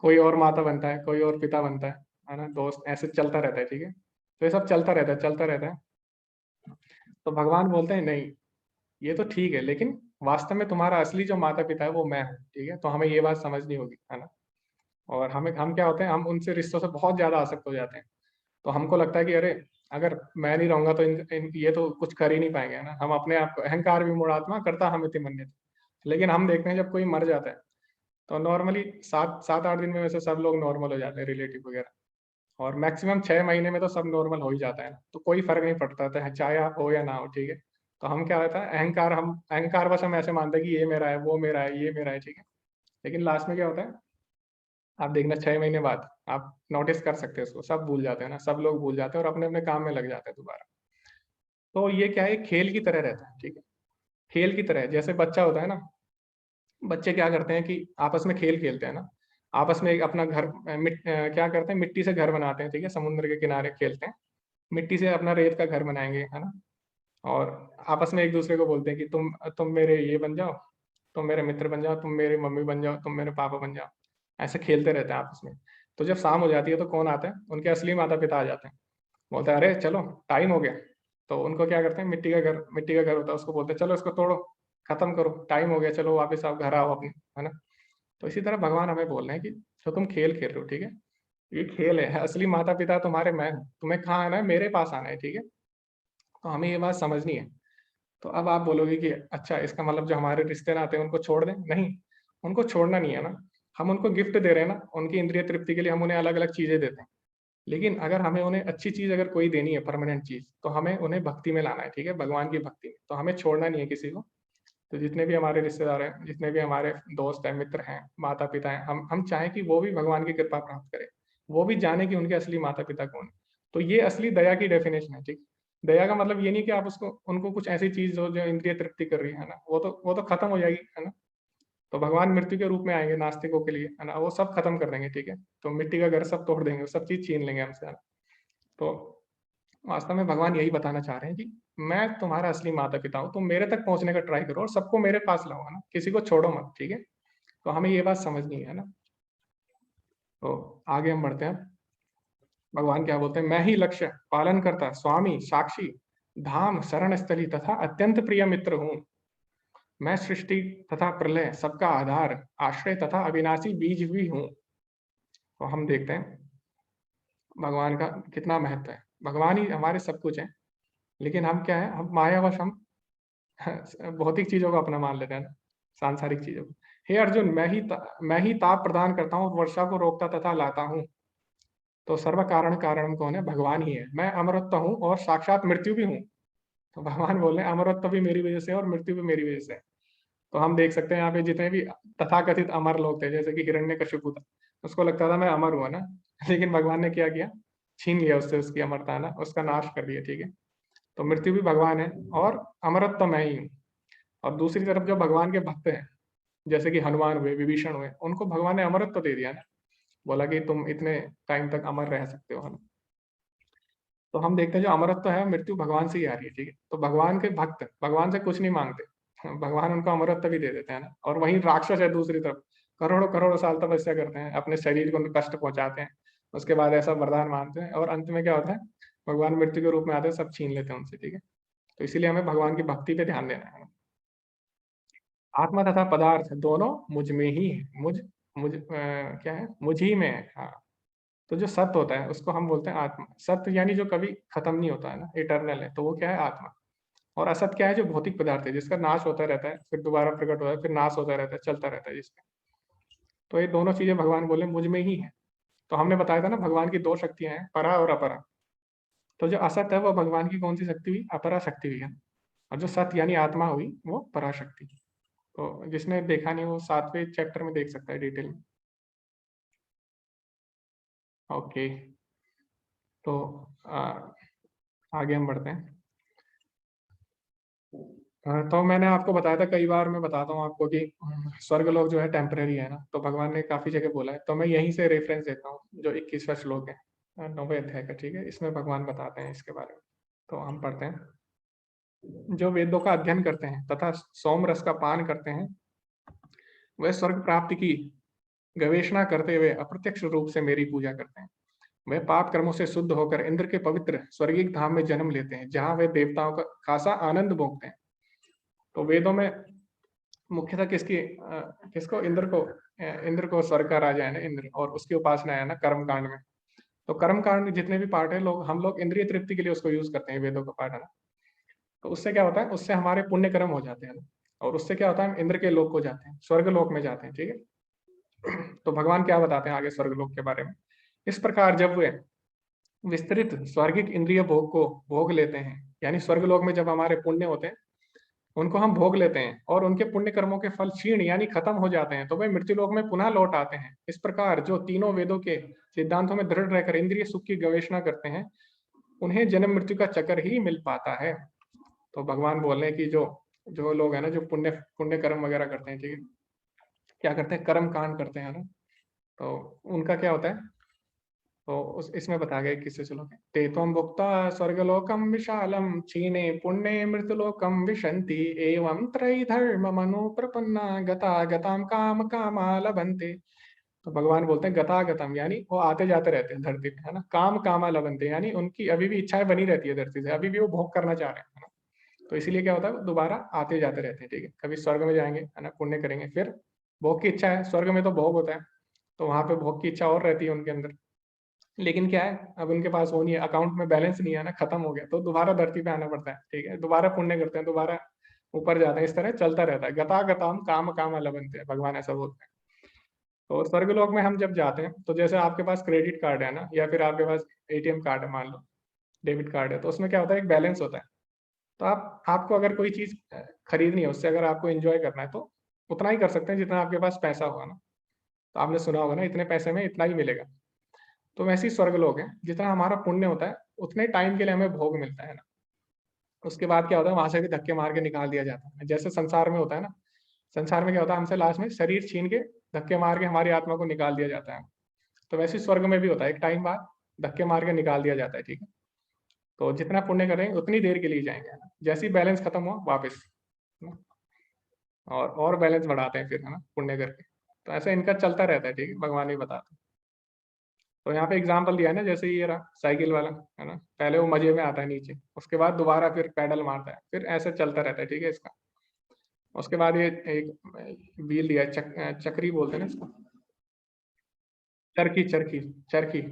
कोई और माता बनता है, कोई और पिता बनता है ना, दोस्त, ऐसे चलता रहता है, ठीक है। तो ये सब चलता रहता है, चलता रहता है। तो भगवान बोलते हैं नहीं, ये तो ठीक है, लेकिन वास्तव में तुम्हारा असली जो माता पिता है वो मैं हूँ, ठीक है। तो हमें ये बात समझनी होगी, है ना। और हम क्या होते हैं, हम उनसे रिश्तों से बहुत ज्यादा आसक्त हो जाते हैं। तो हमको लगता है कि अरे अगर मैं नहीं रहूंगा तो ये तो कुछ कर ही नहीं पाएंगे, है ना। हम अपने आप को अहंकार विमूढ़ात्मा करता हम इति मन्यते। लेकिन हम देखते हैं जब कोई मर जाता है, तो नॉर्मली 7-8 दिन में वैसे सब लोग नॉर्मल हो जाते हैं, रिलेटिव वगैरह। और मैक्सिमम 6 महीने में तो सब नॉर्मल हो ही जाता है ना, तो कोई फर्क नहीं पड़ता था चाहे आप हो या ना हो, ठीक है। तो हम क्या होता है, अहंकार बस हम ऐसे मानते हैं कि ये मेरा है, वो मेरा है, ये मेरा है, ठीक है। लेकिन लास्ट में क्या होता है, आप देखना 6 महीने बाद आप नोटिस कर सकते हैं उसको, सब भूल जाते हैं ना, सब लोग भूल जाते हैं और अपने अपने काम में लग जाते हैं दोबारा। तो ये क्या है, खेल की तरह रहता है, ठीक है। खेल की तरह है, जैसे बच्चा होता है ना, बच्चे क्या करते हैं कि आपस में खेल खेलते हैं ना, आपस में एक अपना घर क्या करते हैं, मिट्टी से घर बनाते हैं, ठीक है, समुद्र के किनारे खेलते हैं, मिट्टी से अपना रेत का घर बनाएंगे, है ना। और आपस में एक दूसरे को बोलते हैं कि तुम मेरे ये बन जाओ, तुम मेरे मित्र बन जाओ, तुम मेरी मम्मी बन जाओ, तुम मेरे पापा बन जाओ। ऐसे खेलते रहते हैं आपस में। तो जब शाम हो जाती है तो कौन आता है, उनके असली माता पिता आ जाते हैं। बोलते हैं अरे चलो टाइम हो गया। तो उनको क्या करते हैं, मिट्टी का घर होता है, उसको बोलते हैं चलो इसको तोड़ो, खत्म करो, टाइम हो गया, चलो वापस आओ, घर आओ अपने, है ना। तो इसी तरह भगवान हमें बोल रहे हैं कि जो तुम खेल खेल रहे हो, ठीक है, ये खेल है, असली माता पिता तुम्हारे मैं हूँ, तुम्हें कहाँ आना है, मेरे पास आना है, ठीक है। तो हमें ये बात समझनी है। तो अब आप बोलोगे कि अच्छा इसका मतलब जो हमारे रिश्ते नाते हैं उनको छोड़ दें, नहीं, उनको छोड़ना नहीं है ना। हम उनको गिफ्ट दे रहे हैं ना, उनकी इंद्रिय तृप्ति के लिए हम उन्हें अलग अलग चीजें देते हैं। लेकिन अगर हमें उन्हें अच्छी चीज अगर कोई देनी है, परमानेंट चीज, तो हमें उन्हें भक्ति में लाना है, ठीक है, भगवान की भक्ति में। तो हमें छोड़ना नहीं है किसी को। तो जितने भी हमारे रिश्तेदार हैं, जितने भी हमारे दोस्त हैं, मित्र हैं, माता पिता हैं, हम चाहें कि वो भी भगवान की कृपा प्राप्त करें, वो भी जाने कि उनके असली माता पिता कौन है। तो ये असली दया की डेफिनेशन है, ठीक। दया का मतलब ये नहीं कि आप उसको उनको कुछ ऐसी चीज हो जो इंद्रिय तृप्ति कर रही है ना, वो तो खत्म हो जाएगी, है ना। तो भगवान मृत्यु के रूप में आएंगे नास्तिकों के लिए, है ना, वो सब खत्म कर देंगे, ठीक है। तो मिट्टी का घर सब तोड़ देंगे, सब चीज छीन लेंगे हमसे, है ना। तो वास्तव में भगवान यही बताना चाह रहे हैं कि मैं तुम्हारा असली माता पिता हूँ, तुम मेरे तक पहुंचने का ट्राई करो और सबको मेरे पास लाओ, है ना, किसी को छोड़ो मत, ठीक है। तो हमें ये बात समझनी है ना। तो आगे हम बढ़ते हैं। भगवान क्या बोलते हैं, मैं ही लक्ष्य पालन करता स्वामी साक्षी धाम शरण स्थली तथा अत्यंत प्रिय मित्र हूँ। मैं सृष्टि तथा प्रलय सबका आधार आश्रय तथा अविनाशी बीज भी हूँ। तो हम देखते हैं भगवान का कितना महत्व है। भगवान ही हमारे सब कुछ है, लेकिन हम क्या है, हम मायावश हम भौतिक चीजों को अपना मान लेते हैं ना, सांसारिक चीजों को। हे अर्जुन, मैं ही ताप प्रदान करता हूँ, वर्षा को रोकता तथा लाता हूँ। तो सर्व कारण कारण कौन है, भगवान ही है। मैं अमरत्व हूँ और साक्षात मृत्यु भी हूँ। तो भगवान बोल रहे हैं अमरत्व भी मेरी वजह से है और मृत्यु भी मेरी वजह से है। तो हम देख सकते हैं यहाँ पे जितने भी तथाकथित अमर लोग थे, जैसे कि हिरण्यकशिपु था, उसको लगता था मैं अमर हुआ ना, लेकिन भगवान ने क्या किया, छीन लिया उससे उसकी अमरता ना, उसका नाश कर दिया, ठीक है। तो मृत्यु भी भगवान है और अमरत्व मैं ही हूँ। और दूसरी तरफ जो भगवान के भक्त हैं, जैसे कि हनुमान हुए, विभीषण हुए, उनको भगवान ने अमरत्व दे दिया ना, बोला कि तुम इतने टाइम तक अमर रह सकते हो, है ना। तो हम देखते हैं जो अमरत्व है मृत्यु भगवान से ही आ रही है, ठीक है। तो भगवान के भक्त भगवान से कुछ नहीं मांगते, भगवान उनको अमरत्व भी दे देते हैं ना। और वहीं राक्षस है दूसरी तरफ, करोड़ों करोड़ों साल तपस्या करते हैं, अपने शरीर को कष्ट पहुंचाते हैं, उसके बाद ऐसा वरदान मांगते हैं और अंत में क्या होता है, भगवान मृत्यु के रूप में आते हैं, सब छीन लेते हैं उनसे, ठीक है। तो इसीलिए हमें भगवान की भक्ति पे ध्यान देना है। आत्मा तथा पदार्थ दोनों मुझ में ही है, क्या है, मुझ ही में है, हाँ। तो जो सत्य होता है उसको हम बोलते हैं आत्मा। सत्य यानी जो कभी खत्म नहीं होता है ना, इटर्नल है, तो वो क्या है, आत्मा। और असत क्या है, जो भौतिक पदार्थ है, जिसका नाश होता रहता है, फिर दोबारा प्रकट होता है, फिर नाश होता रहता है, चलता रहता है जिसका। तो ये दोनों चीजें भगवान बोले मुझ में ही है। तो हमने बताया था ना, भगवान की दो शक्तियां हैं, परा और अपरा। तो जो असत है वो भगवान की कौन सी शक्ति हुई, अपरा शक्ति हुई है। और जो सत्य यानी आत्मा हुई वो पराशक्ति। तो जिसने देखा नहीं वो 7वें चैप्टर में देख सकता है डिटेल में। ओके। तो आगे हम बढ़ते हैं। तो मैंने आपको बताया था, कई बार मैं बताता हूँ आपको कि स्वर्ग लोक जो है टेम्परेरी है ना, तो भगवान ने काफी जगह बोला है। तो मैं यहीं से रेफरेंस देता हूँ, जो 21वां श्लोक है 9वें अध्याय का, ठीक है। इसमें भगवान बताते हैं इसके बारे में। तो हम पढ़ते हैं, जो वेदों का अध्ययन करते हैं तथा सोम रस का पान करते हैं, वह स्वर्ग प्राप्ति की गवेषणा करते हुए अप्रत्यक्ष रूप से मेरी पूजा करते हैं। वे पाप कर्मों से शुद्ध होकर इंद्र के पवित्र स्वर्गीय धाम में जन्म लेते हैं, जहां वे देवताओं का खासा आनंद भोगते हैं। तो वेदों में मुख्यतः किसको, इंद्र को स्वर्ग का राजा है ना इंद्र, और उसकी उपासना है ना कर्म कांड में। तो कर्म कांड में जितने भी पार्ट है, हम लोग इंद्रिय तृप्ति के लिए उसको यूज करते हैं, वेदों का पाठ है ना। तो उससे क्या होता है, उससे हमारे पुण्य कर्म हो जाते हैं ना, और उससे क्या होता है, हम इंद्र के लोक को जाते हैं, स्वर्ग लोक में जाते हैं, ठीक है। तो भगवान क्या बताते हैं आगे स्वर्ग लोक के बारे में। इस प्रकार जब वे विस्तृत स्वर्गिक इंद्रिय भोग को भोग लेते हैं, यानी स्वर्ग लोक में जब हमारे पुण्य होते हैं उनको हम भोग लेते हैं और उनके पुण्य कर्मों के फल क्षीण यानी खत्म हो जाते हैं, तो वे मृत्यु लोक में पुनः लौट आते हैं। इस प्रकार जो तीनों वेदों के सिद्धांतों में दृढ़ रहकर इंद्रिय सुख की गवेषणा करते हैं उन्हें जन्म मृत्यु का चक्कर ही मिल पाता है। तो भगवान बोल रहे हैं कि जो जो लोग है ना, जो पुण्य पुण्य कर्म वगैरह करते हैं, ठीक है, क्या करते हैं, कर्म कांड करते हैं ना, तो उनका क्या होता है, तो उस इसमें बताया गया किससे, चलो, ते त्वं भुक्त्वा स्वर्गलोकं विशालं क्षीणे पुण्ये मृत्युलोकं विशन्ति एवं त्रयी धर्ममनुप्रपन्ना गता गतां काम कामा लभन्ते। तो भगवान बोलते हैं गता गतम, यानी वो आते जाते रहते हैं धरती पे, है ना, काम कामा लभन्ते, यानी उनकी अभी भी इच्छाएं बनी रहती है धरती से, अभी भी वो भोग करना चाह रहे हैं, है ना। तो इसीलिए क्या होता है, दोबारा आते जाते रहते हैं, ठीक है, कभी स्वर्ग में जाएंगे, है ना, पुण्य करेंगे, फिर भोग की इच्छा है, स्वर्ग में तो भोग होता है, तो वहां पे भोग की इच्छा और रहती है उनके अंदर, लेकिन क्या है, अब उनके पास वो नहीं है, अकाउंट में बैलेंस नहीं है ना, खत्म हो गया, तो दोबारा धरती पे आना पड़ता है, ठीक है, दोबारा पुण्य करते हैं, दोबारा ऊपर जाते हैं, इस तरह चलता रहता है, गता गताम काम काम लभन्ते हैं, भगवान ऐसा बोलते हैं। तो स्वर्ग लोक में हम जब जाते हैं, तो जैसे आपके पास क्रेडिट कार्ड है ना, या फिर आपके पास एटीएम कार्ड है, मान लो डेबिट कार्ड है, तो उसमें क्या होता है, एक बैलेंस होता है। तो आपको अगर कोई चीज खरीदनी है, उससे अगर आपको एंजॉय करना है, तो उतना ही कर सकते हैं जितना आपके पास पैसा होगा ना। तो आपने सुना होगा ना, इतने पैसे में इतना ही मिलेगा। तो वैसे ही स्वर्ग लोग हैं, जितना हमारा पुण्य होता है उतने टाइम के लिए हमें भोग मिलता है ना, उसके बाद क्या होता है, वहां से भी धक्के मार के निकाल दिया जाता है, जैसे संसार में होता है ना। संसार में क्या होता है, हमसे लास्ट में शरीर छीन के धक्के मार के हमारी आत्मा को निकाल दिया जाता है। तो वैसे ही स्वर्ग में भी होता है, एक टाइम बाद धक्के मार के निकाल दिया जाता है, ठीक है। तो जितना पुण्य करेंगे उतनी देर के लिए जाएंगे, है ना? जैसे ही बैलेंस खत्म हुआ वापस, है ना? और बैलेंस बढ़ाते हैं फिर, है ना, पुण्य करके। तो ऐसा इनका चलता रहता है, ठीक है, भगवान भी बताते हैं। तो यहाँ पे एग्जाम्पल दिया है ना, जैसे ये रहा साइकिल वाला, है ना, पहले वो मजे में आता है नीचे, उसके बाद दोबारा फिर पैडल मारता है, फिर ऐसे चलता रहता है, ठीक है, इसका। उसके बाद ये एक व्हील दिया है, चक्री बोलते हैं ना इसको, चरखी चरखी चरखी।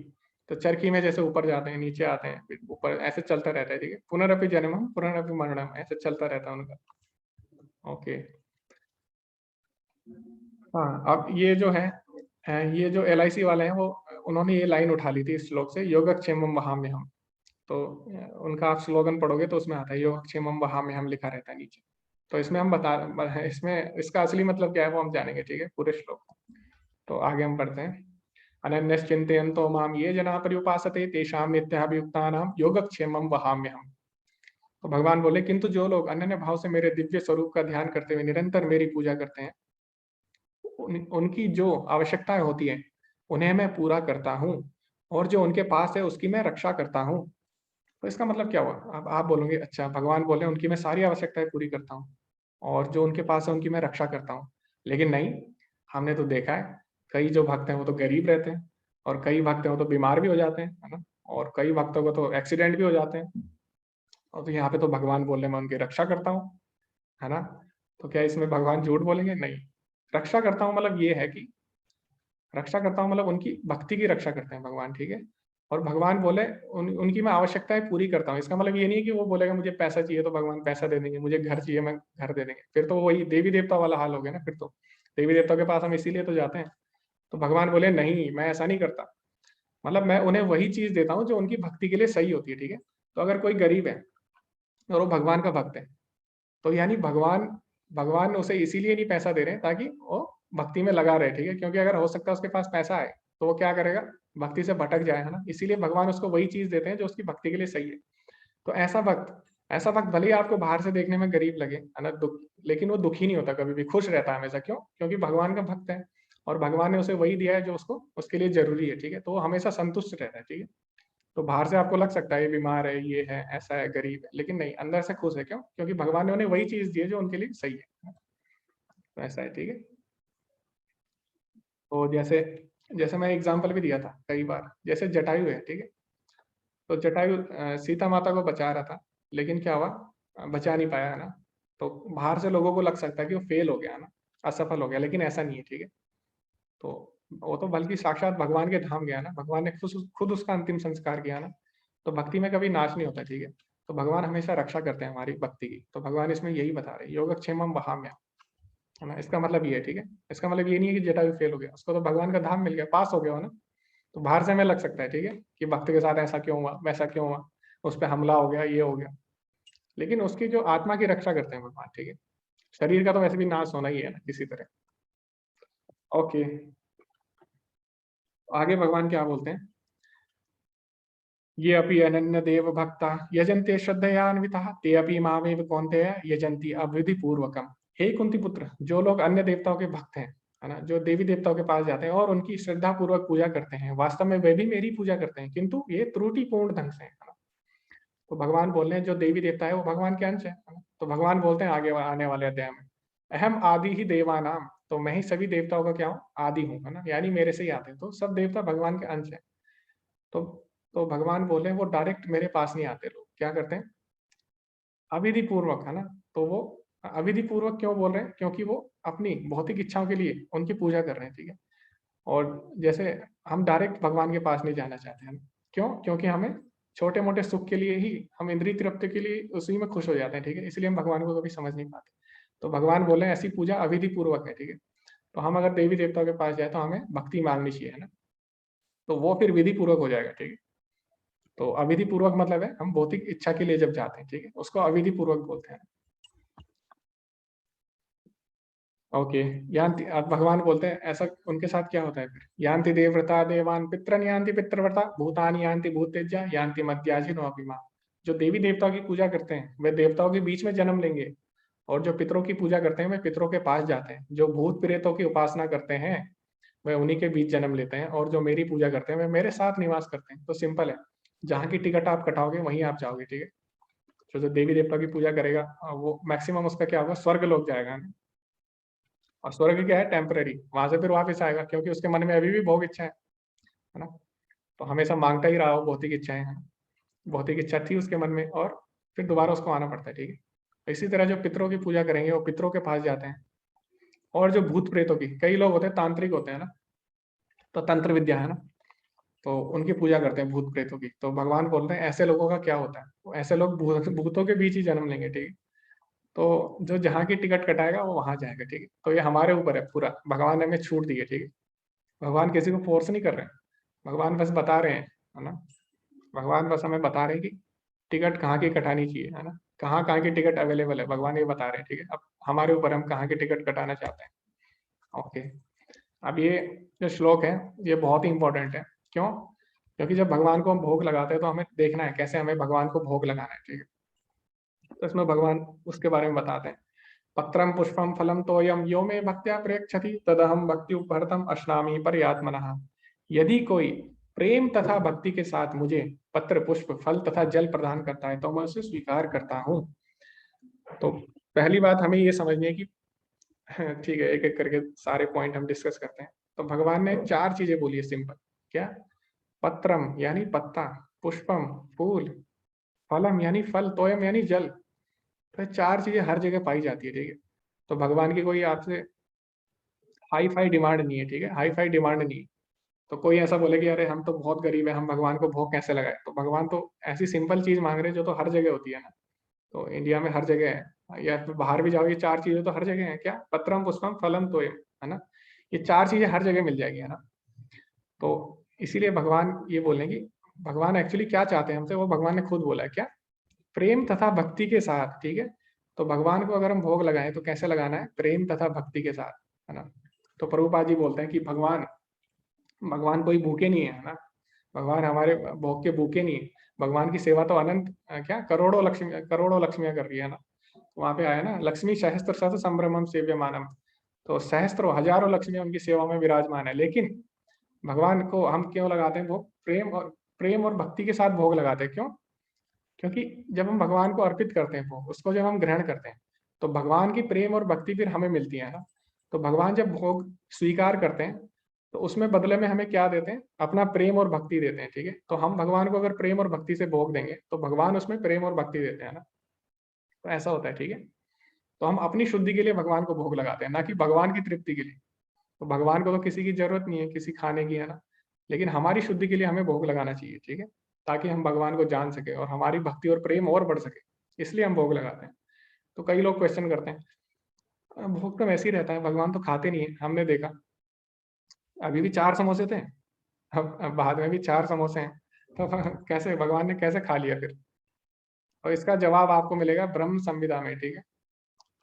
तो चरखी में जैसे ऊपर जाते हैं, नीचे आते हैं, फिर ऊपर, ऐसे चलता रहता है, ठीक है, पुनरअपि जन्मम पुनरअपि मरणम, ऐसे चलता रहता है उनका। ओके। हाँ, अब ये जो है, ये जो LIC वाले हैं, वो उन्होंने ये लाइन उठा ली थी इस श्लोक से, योगक्षेमम वहाम्यहम। तो उनका आप स्लोगन पढ़ोगे तो उसमें आता है योगक्षेमम वहाम्यहम लिखा रहता है नीचे। तो इसमें हम इसमें इसका असली मतलब क्या है वो हम जानेंगे, ठीक है, पूरे श्लोक। तो आगे हम पढ़ते हैं। अनन्यश्चिन्तयन्तो माम ये जना पर्युपासते तेषां नित्याभियुक्तानां योगक्षेमम वहाम्यहम। तो भगवान बोले, किंतु जो लोग अनन्य भाव से मेरे दिव्य स्वरूप का ध्यान करते हुए निरंतर मेरी पूजा करते हैं, उनकी जो आवश्यकताएं होती हैं उन्हें मैं पूरा करता हूँ, और जो उनके पास है उसकी मैं रक्षा करता हूँ। तो इसका मतलब क्या हुआ, अब आप बोलोगे, अच्छा भगवान बोले उनकी मैं सारी आवश्यकताएं पूरी करता हूँ और जो उनके पास है उनकी मैं रक्षा करता हूँ, लेकिन नहीं, हमने तो देखा है कई जो भक्त हैं वो तो गरीब रहते हैं, और कई भक्त हैं वो तो बीमार भी हो जाते हैं, है ना, और कई भक्तों को तो एक्सीडेंट भी हो जाते हैं। और तो यहाँ पे तो भगवान बोल रहे हैं मैं उनकी रक्षा करता हूँ, है ना। तो क्या इसमें भगवान झूठ बोलेंगे, नहीं। रक्षा करता हूँ मतलब ये है कि, रक्षा करता हूँ मतलब उनकी भक्ति की रक्षा करते हैं भगवान, ठीक है। और भगवान बोले उनकी मैं आवश्यकताएं पूरी करता हूँ, इसका मतलब ये नहीं है कि वो बोलेगा मुझे पैसा चाहिए तो भगवान पैसा दे देंगे, मुझे घर चाहिए मैं घर दे देंगे, फिर तो वही देवी देवता वाला हाल हो गया ना, फिर तो देवी देवता के पास हम इसीलिए तो जाते हैं। तो भगवान बोले नहीं, मैं ऐसा नहीं करता, मतलब मैं उन्हें वही चीज देता हूँ जो उनकी भक्ति के लिए सही होती है, ठीक है। तो अगर कोई गरीब है और वो भगवान का भक्त है, तो यानी भगवान भगवान उसे इसीलिए नहीं पैसा दे रहे हैं ताकि वो भक्ति में लगा रहे, ठीक है, क्योंकि अगर हो सकता है उसके पास पैसा है तो वो क्या करेगा, भक्ति से भटक जाए, है ना, इसीलिए भगवान उसको वही चीज देते हैं जो उसकी भक्ति के लिए सही है। तो ऐसा भक्त भले ही आपको बाहर से देखने में गरीब लगे, है ना, दुख, लेकिन वो दुखी नहीं होता, कभी भी खुश रहता है हमेशा, क्यों, क्योंकि भगवान का भक्त है और भगवान ने उसे वही दिया है जो उसको उसके लिए जरूरी है, ठीक है, तो वो हमेशा संतुष्ट रहता है, ठीक है। तो बाहर से आपको लग सकता है ये बीमार है, ये है, ऐसा है, गरीब है, लेकिन नहीं, अंदर से खुश है, क्यों, क्योंकि भगवान ने उन्हें वही चीज दी है जो उनके लिए सही है। तो ऐसा है, ठीक है। तो जैसे जैसे मैं एग्जांपल भी दिया था कई बार, जैसे जटायु है, ठीक है। तो जटायु सीता माता को बचा रहा था, लेकिन क्या हुआ, बचा नहीं पाया, है ना। तो बाहर से लोगों को लग सकता है कि वो फेल हो गया, है ना, असफल हो गया, लेकिन ऐसा नहीं है, ठीक है। तो वो तो बल्कि साक्षात भगवान के धाम गया ना, भगवान ने खुद खुद उसका अंतिम संस्कार किया ना। तो भक्ति में कभी नाश नहीं होता, ठीक है। तो भगवान हमेशा रक्षा करते हैं हमारी भक्ति की, तो भगवान इसमें यही बता रहे हैं, योगक्षेमम वहाम्या, है ना, इसका मतलब ये है, ठीक है। इसका मतलब ये नहीं है कि जटायु फेल हो गया, उसको तो भगवान का धाम मिल गया, पास हो गया हो ना। तो बाहर से हमें लग सकता है, ठीक है, कि भक्त के साथ ऐसा क्यों हुआ, वैसा क्यों हुआ, उस पर हमला हो गया, ये हो गया, लेकिन उसकी जो आत्मा की रक्षा करते हैं भगवान, ठीक है। शरीर का तो वैसे भी नाश होना ही है ना किसी तरह। ओके, आगे भगवान क्या बोलते हैं, ये अपि अनन्य देव भक्ता यजन्ते श्रद्धयान्विता ते अपि मामेव कौन्तेय यजन्ति अविधि पूर्वकम। हे कुंती पुत्र, जो लोग अन्य देवताओं के भक्त हैं, है ना, जो देवी देवताओं के पास जाते हैं और उनकी श्रद्धा पूर्वक पूजा करते हैं, वास्तव में वे भी मेरी पूजा करते हैं, किंतु ये त्रुटिपूर्ण ढंग से, है ना। तो भगवान बोल रहे हैं जो देवी देवता है वो भगवान के अंश है ना? तो भगवान बोलते हैं आगे आने वाले अध्याय में, अहम आदि ही देवानाम, तो मैं ही सभी देवताओं का क्या हूँ, आदि हूँ, है ना, यानी मेरे से ही आते हैं, तो सब देवता भगवान के अंश है। तो तो भगवान बोले वो डायरेक्ट मेरे पास नहीं आते, लोग क्या करते हैं, अविधि पूर्वक, है ना। तो वो अविधि पूर्वक क्यों बोल रहे हैं, क्योंकि वो अपनी भौतिक इच्छाओं के लिए उनकी पूजा कर रहे हैं, ठीक है। और जैसे हम डायरेक्ट भगवान के पास नहीं जाना चाहते हैं, क्यों, क्योंकि हमें छोटे मोटे सुख के लिए ही, हम इंद्रिय तृप्ति के लिए उसी में खुश हो जाते हैं, ठीक है, इसलिए हम भगवान को कभी समझ नहीं पाते। तो भगवान बोले ऐसी पूजा अविधि पूर्वक है, ठीक है। तो हम अगर देवी देवताओं के पास जाए तो हमें भक्ति मांगनी चाहिए, है ना, तो वो फिर विधि पूर्वक हो जाएगा, ठीक है। तो अविधि पूर्वक मतलब है हम भौतिक इच्छा के लिए जब जाते हैं, ठीक है, उसको अविधि पूर्वक बोलते हैं। ओके, यान्ति, अब भगवान बोलते हैं ऐसा उनके साथ क्या होता है फिर, यान्ति देवव्रता देवान पितरन यान्ति पितृव्रता भूतानि यान्ति भूतेज्या यान्ति मद्याजिनो अभिमा। जो देवी देवताओं की पूजा करते हैं वे देवताओं के बीच में जन्म लेंगे, और जो पितरों की पूजा करते हैं वे पितरों के पास जाते हैं। जो भूत प्रेतों की उपासना करते हैं वे उन्हीं के बीच जन्म लेते हैं, और जो मेरी पूजा करते हैं वे मेरे साथ निवास करते हैं। तो सिंपल है, जहाँ की टिकट आप कटाओगे वहीं आप जाओगे, ठीक है। जो देवी देवता की पूजा करेगा वो मैक्सिमम उसका क्या होगा, स्वर्ग लोग जाएगा, और स्वर्ग क्या है, टेम्पररी, वहां से फिर वापस आएगा, क्योंकि उसके मन में अभी भी भोग इच्छा है ना। तो हमेशा मांगता ही रहा हो भौतिक इच्छाएं, है ना, भौतिक इच्छा थी उसके मन में, और फिर दोबारा उसको आना पड़ता है, ठीक है। तो इसी तरह जो पितरों की पूजा करेंगे वो पितरों के पास जाते हैं। और जो भूत प्रेतों की, कई लोग होते हैं तांत्रिक होते हैं ना, तो तंत्र विद्या है ना, तो उनकी पूजा करते हैं भूत प्रेतों की। तो भगवान बोलते हैं ऐसे लोगों का क्या होता है, तो ऐसे लोग भूतों के बीच ही जन्म लेंगे, ठीक है। तो जो जहाँ की टिकट कटाएगा वो वहां जाएगा, ठीक है। तो ये हमारे ऊपर है पूरा, भगवान ने हमें छूट दी है, ठीक है। भगवान किसी को फोर्स नहीं कर रहे हैं, भगवान बस बता रहे हैं, है ना। भगवान बस हमें बता रहे हैं कि टिकट कहाँ की कटानी चाहिए, है ना, कहाँ कहाँ की टिकट अवेलेबल है, भगवान ये बता रहे हैं, ठीक है। अब हमारे ऊपर हम कहाँ की टिकट कटाना चाहते हैं। ओके, अब ये जो श्लोक है ये बहुत ही इंपॉर्टेंट है। क्यों, क्योंकि जब भगवान को हम भोग लगाते हैं तो हमें देखना है कैसे हमें भगवान को भोग लगाना है, ठीक है। तो इसमें भगवान उसके बारे में बताते हैं, पत्रम पुष्पम फलम तोयम यो मे भक्त्या प्रयच्छति तदहम भक्ति उपहर्तम अश्नामी परयात्मनः। यदि कोई प्रेम तथा भक्ति के साथ मुझे पत्र पुष्प फल तथा जल प्रदान करता है तो मैं उसे स्वीकार करता हूँ। तो पहली बात हमें ये समझनी है कि ठीक है, एक एक करके सारे पॉइंट हम डिस्कस करते हैं। तो भगवान ने चार चीजें बोली है सिंपल, क्या, पत्रम यानी पत्ता, पुष्पम फूल, फलम यानी फल, तोयम यानी जल। तो ये चार चीजें हर जगह पाई जाती है, ठीक है। तो भगवान की कोई आपसे हाई फाई डिमांड नहीं है, ठीक है, हाई फाई डिमांड नहीं है। तो कोई ऐसा बोले कि अरे हम तो बहुत गरीब है, हम भगवान को भोग कैसे लगाए, तो भगवान तो ऐसी सिंपल चीज मांग रहे हैं जो तो हर जगह होती है ना। तो इंडिया में हर जगह है, या फिर बाहर भी जाओ ये चार चीजें तो हर जगह है, क्या, पत्रम पुष्पम फलम तोयम, है ना। ये चार चीजें हर जगह मिल जाएगी, है ना। तो इसीलिए भगवान ये बोले कि भगवान एक्चुअली क्या चाहते हैं हमसे, वो भगवान ने खुद बोला है, क्या, प्रेम तथा भक्ति के साथ, ठीक है। तो भगवान को अगर हम भोग लगाएं तो कैसे लगाना है, प्रेम तथा भक्ति के साथ, है ना। तो प्रभुपाद जी बोलते हैं कि भगवान भगवान कोई भूखे नहीं है ना, भगवान हमारे भोग के भूखे नहीं है। भगवान की सेवा तो अनंत क्या करोड़ों लक्ष्मियां कर रही है ना। वहां पे आया ना, लक्ष्मी सहस्त्र शत संभ्रमम सेव्य मानम। तो सहस्त्रों हजारों लक्ष्मियां उनकी सेवा में विराजमान है, लेकिन भगवान को हम क्यों लगाते हैं भोग, प्रेम और भक्ति के साथ भोग लगाते हैं, क्यों, क्योंकि जब हम भगवान को अर्पित करते हैं भोग, उसको जब हम ग्रहण करते हैं तो भगवान की प्रेम और भक्ति फिर हमें मिलती है ना। तो भगवान जब भोग स्वीकार करते हैं तो उसमें बदले में हमें क्या देते हैं, अपना प्रेम और भक्ति देते हैं, ठीक है। तो हम भगवान को अगर प्रेम और भक्ति से भोग देंगे तो भगवान उसमें प्रेम और भक्ति देते हैं ना। तो ऐसा होता है, ठीक है। तो हम अपनी शुद्धि के लिए भगवान को भोग लगाते हैं, ना कि भगवान की तृप्ति के लिए। तो भगवान को तो किसी की जरूरत नहीं है किसी खाने की, है ना, लेकिन हमारी शुद्धि के लिए हमें भोग लगाना चाहिए, ठीक है, ताकि हम भगवान को जान सके और हमारी भक्ति और प्रेम और बढ़ सके, इसलिए हम भोग लगाते हैं। तो कई लोग क्वेश्चन करते हैं, भोग तो वैसे ही रहता है, भगवान तो खाते नहीं है, हमने देखा अभी भी 4 समोसे थे, अब बाद में भी 4 समोसे हैं, तो कैसे भगवान ने कैसे खा लिया फिर? और इसका जवाब आपको मिलेगा ब्रह्म संहिता में, ठीक है।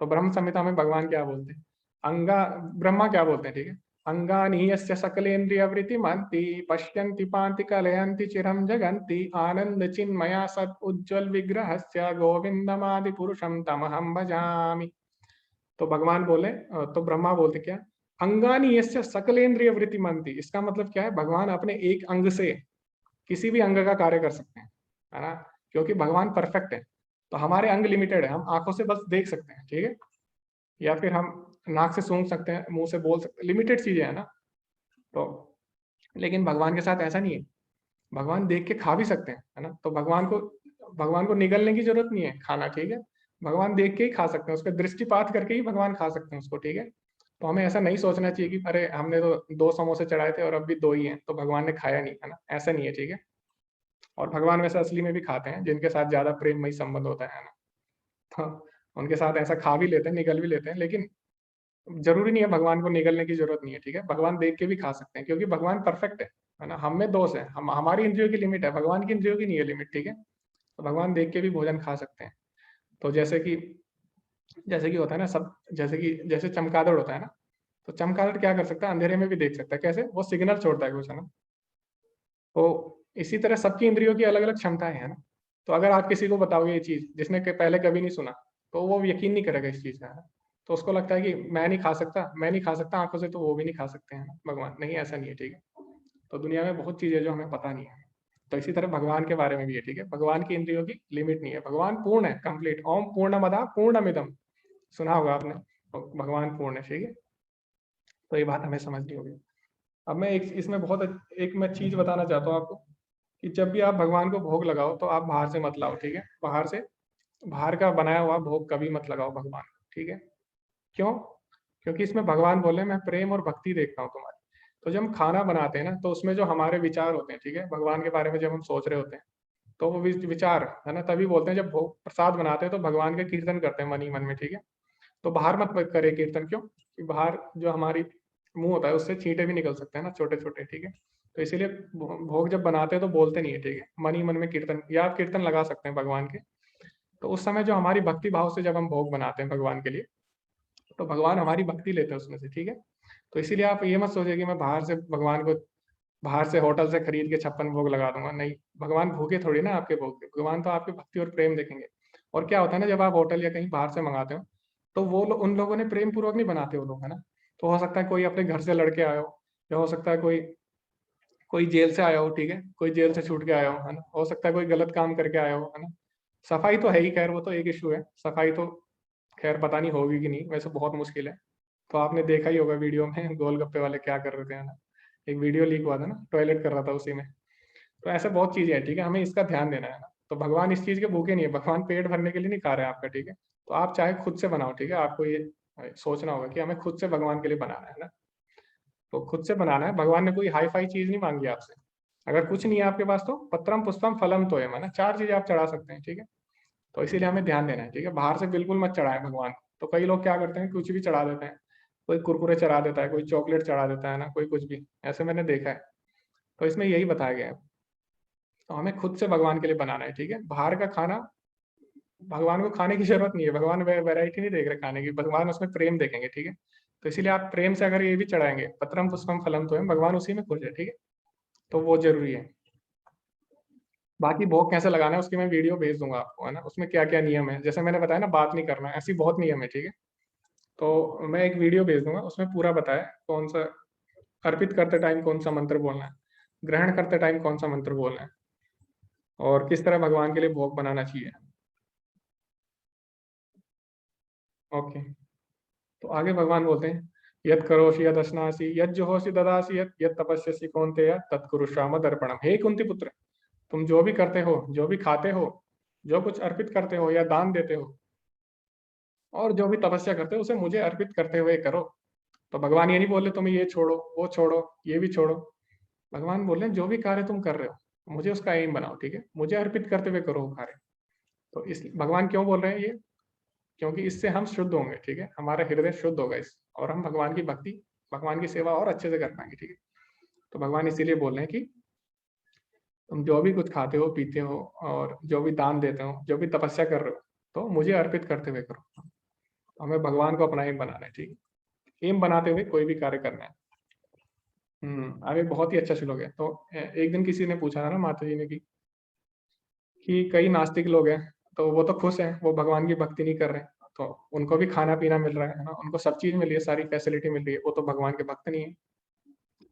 तो ब्रह्म संहिता में भगवान क्या बोलते हैं? अंगा ब्रह्मा क्या बोलते हैं, ठीक है। अंगानि यस्य सकलेन्द्रिय वृत्ति मंति पश्यन्ति पांति कलयन्ति चिरम जगन्ति आनंद चिन्मया सद उज्ज्वल विग्रहस्य गोविंदमादि पुरुषम तमहम भजामि। तो भगवान बोले, तो ब्रह्मा बोलते क्या? अंगानि यस्य सकलेन्द्रिय वृत्ति मंति, इसका मतलब क्या है? भगवान अपने एक अंग से किसी भी अंग का कार्य कर सकते हैं, है ना। क्योंकि भगवान परफेक्ट है, तो हमारे अंग लिमिटेड है, हम आंखों से बस देख सकते हैं, ठीक है। या फिर हम नाक से सूंघ सकते हैं, मुंह से बोल सकते हैं, लिमिटेड चीजें है ना। तो लेकिन भगवान के साथ ऐसा नहीं है, भगवान देख के खा भी सकते हैं, है ना। तो भगवान को निगलने की जरूरत नहीं है खाना, ठीक है। भगवान देख के ही खा सकते हैं, उस पर दृष्टिपात करके ही भगवान खा सकते हैं उसको, ठीक है। तो हमें ऐसा नहीं सोचना चाहिए कि अरे हमने तो 2 समोसे चढ़ाए थे और अब भी 2 ही हैं, तो भगवान ने खाया नहीं, है ना, ऐसा नहीं है, ठीक है। और भगवान वैसे असली में भी खाते हैं, जिनके साथ ज्यादा प्रेममय संबंध होता है ना, तो उनके साथ ऐसा खा भी लेते हैं, निगल भी लेते हैं। लेकिन जरूरी नहीं है, भगवान को निगलने की जरूरत नहीं है, ठीक है। भगवान देख के भी खा सकते हैं, क्योंकि भगवान परफेक्ट है ना। हम में दोष है, हम हमारी इंद्रियों की लिमिट है, भगवान की इंद्रियों की नहीं है लिमिट, ठीक है। तो भगवान देख के भी भोजन खा सकते हैं। तो जैसे कि होता है ना, सब जैसे चमगादड़ होता है ना, तो चमगादड़ क्या कर सकता है? अंधेरे में भी देख सकता है। कैसे? वो सिग्नल छोड़ता है कुछ, है ना। तो इसी तरह सबकी इंद्रियों की अलग अलग क्षमताएं हैं ना। तो अगर आप किसी को बताओगे ये चीज, जिसने पहले कभी नहीं सुना, तो वो यकीन नहीं करेगा इस चीज का, है ना? तो उसको लगता है कि मैं नहीं खा सकता आंखों से, तो वो भी नहीं खा सकते हैं ना भगवान। नहीं, ऐसा नहीं है, ठीक है। तो दुनिया में बहुत चीजें जो हमें पता नहीं है। तो इसी तरह भगवान के बारे में भी है, ठीक है। भगवान की इंद्रियों की लिमिट नहीं है, भगवान पूर्ण है, कंप्लीट। ओम पूर्णमदा पूर्णमिदम, सुना होगा आपने। तो भगवान पूर्ण है, ठीक है। तो ये बात हमें समझनी होगी। अब मैं एक मैं चीज बताना चाहता हूँ आपको, कि जब भी आप भगवान को भोग लगाओ, तो आप बाहर से मत लाओ, ठीक है। बाहर का बनाया हुआ भोग कभी मत लगाओ भगवान को, ठीक है। क्यों? क्योंकि इसमें भगवान बोले, मैं प्रेम और भक्ति देखता हूँ तुम्हारी। तो जब हम खाना बनाते हैं ना, तो उसमें जो हमारे विचार होते हैं, ठीक है, भगवान के बारे में जब हम सोच रहे होते हैं, तो वो विचार है ना, तभी बोलते हैं। जब भोग प्रसाद बनाते हैं, तो भगवान के कीर्तन करते हैं मन ही मन में, ठीक है। तो बाहर मत करे कीर्तन, क्यों? कि बाहर जो हमारी मुंह होता है, उससे छींटे भी निकल सकते हैं ना, छोटे छोटे, ठीक है। तो इसीलिए भोग जब बनाते हैं तो बोलते नहीं है, ठीक है। मन ही मन में कीर्तन, या आप कीर्तन लगा सकते हैं भगवान के। तो उस समय जो हमारी भक्ति भाव से जब हम भोग बनाते हैं भगवान के लिए, तो भगवान हमारी भक्ति लेते हैं उसमें से, ठीक है। तो इसीलिए आप ये मत सोचिए कि मैं बाहर से होटल से खरीद के 56 भोग लगा दूंगा, नहीं। भगवान भूखे थोड़ी ना आपके भोग के, भगवान तो आपकी भक्ति और प्रेम देखेंगे। और क्या होता है ना, जब आप होटल या कहीं बाहर से मंगाते हो, तो उन लोगों ने प्रेम पूर्वक नहीं बनाते वो लोग, है ना। तो हो सकता है कोई अपने घर से लड़के आया हो, या हो सकता है कोई कोई जेल से आया हो, ठीक है, कोई जेल से छूट के आया हो, है ना। हो सकता है कोई गलत काम करके आया हो, है ना। सफाई तो है ही, खैर वो तो एक इशू है, सफाई तो खैर पता नहीं होगी कि नहीं, वैसे बहुत मुश्किल है। तो आपने देखा ही होगा वीडियो में गोलगप्पे वाले क्या कर रहे थे, है ना। एक वीडियो लीक हुआ था ना, टॉयलेट कर रहा था उसी में। तो ऐसे बहुत चीजें हैं, ठीक है, हमें इसका ध्यान देना है ना। तो भगवान इस चीज के भूखे नहीं है, भगवान पेट भरने के लिए नहीं खा रहे हैं आपका, ठीक है। तो आप चाहे खुद से बनाओ, ठीक है। आपको ये सोचना होगा कि हमें खुद से भगवान के लिए बनाना है ना। तो खुद से बनाना है, भगवान ने कोई हाई फाई चीज नहीं मांगी आपसे। अगर कुछ नहीं है आपके पास, तो पत्रम पुष्पम फलम तो है, ना 4 चीजें आप चढ़ा सकते हैं, ठीक है। तो इसीलिए हमें ध्यान देना है, ठीक है। बाहर से बिल्कुल मत चढ़ाएं भगवान को। तो कई लोग क्या करते हैं, कुछ भी चढ़ा देते हैं। कोई कुरकुरे चढ़ा देता है, कोई चॉकलेट चढ़ा देता है ना, कोई कुछ भी, ऐसे मैंने देखा है। तो इसमें यही बताया गया है। तो हमें खुद से भगवान के लिए बनाना है, ठीक है। बाहर का खाना भगवान को खाने की जरूरत नहीं है, भगवान वैरायटी नहीं देख रहे खाने की, भगवान उसमें प्रेम देखेंगे, ठीक है। तो इसीलिए आप प्रेम से अगर ये भी चढ़ाएंगे, पत्रम पुष्पम फलम तो है, भगवान उसी में खुश है, ठीक है। तो वो जरूरी है। बाकी भोग कैसे लगाना है उसकी मैं वीडियो भेज दूंगा आपको, है ना। उसमें क्या क्या नियम है, जैसे मैंने बताया ना, बात नहीं करना है, ऐसी बहुत नियम है, ठीक है। तो मैं एक वीडियो भेज दूंगा, उसमें पूरा बताया कौन सा अर्पित करते टाइम कौन सा मंत्र बोलना है, ग्रहण करते टाइम कौन सा मंत्र बोलना है, और किस तरह भगवान के लिए भोग बनाना चाहिए। ओके। तो आगे भगवान बोलते हैं, यद करोषि यद अश्नासि यद जुहोषि ददासि यद यद तपस्यसि कौन्तेय तत्कुरुष्व मदर्पणम। हे कुंती पुत्र, तुम जो भी करते हो, जो भी खाते हो, जो कुछ अर्पित करते हो या दान देते हो, और जो भी तपस्या करते हो, उसे मुझे अर्पित करते हुए करो। तो भगवान ये नहीं बोले तुम ये छोड़ो, वो छोड़ो, ये भी छोड़ो। भगवान बोल रहे हैं जो भी कार्य तुम कर रहे हो, मुझे उसका एम बनाओ, ठीक है। मुझे अर्पित करते हुए करो वो कार्य। तो इस भगवान क्यों बोल रहे हैं ये? क्योंकि इससे हम शुद्ध होंगे, ठीक है, हमारा हृदय शुद्ध होगा इस, और हम भगवान की भक्ति, भगवान की सेवा और अच्छे से कर पाएंगे, ठीक है। तो भगवान इसीलिए बोल रहे हैं कि तुम जो भी कुछ खाते हो पीते हो और जो भी दान देते हो, जो भी तपस्या कर रहे हो, तो मुझे अर्पित करते हुए करो। हमें भगवान को अपना एम बनाना है, ठीक है, एम बनाते हुए कोई भी कार्य करना है। अभी बहुत ही अच्छा श्लोक है। तो एक दिन किसी ने पूछा था ना माता जी ने कि कई नास्तिक लोग हैं, तो वो तो खुश हैं, वो भगवान की भक्ति नहीं कर रहे, तो उनको भी खाना पीना मिल रहा है ना, उनको सब चीज मिल रही है, सारी फैसिलिटी मिल रही है, वो तो भगवान के भक्त नहीं है,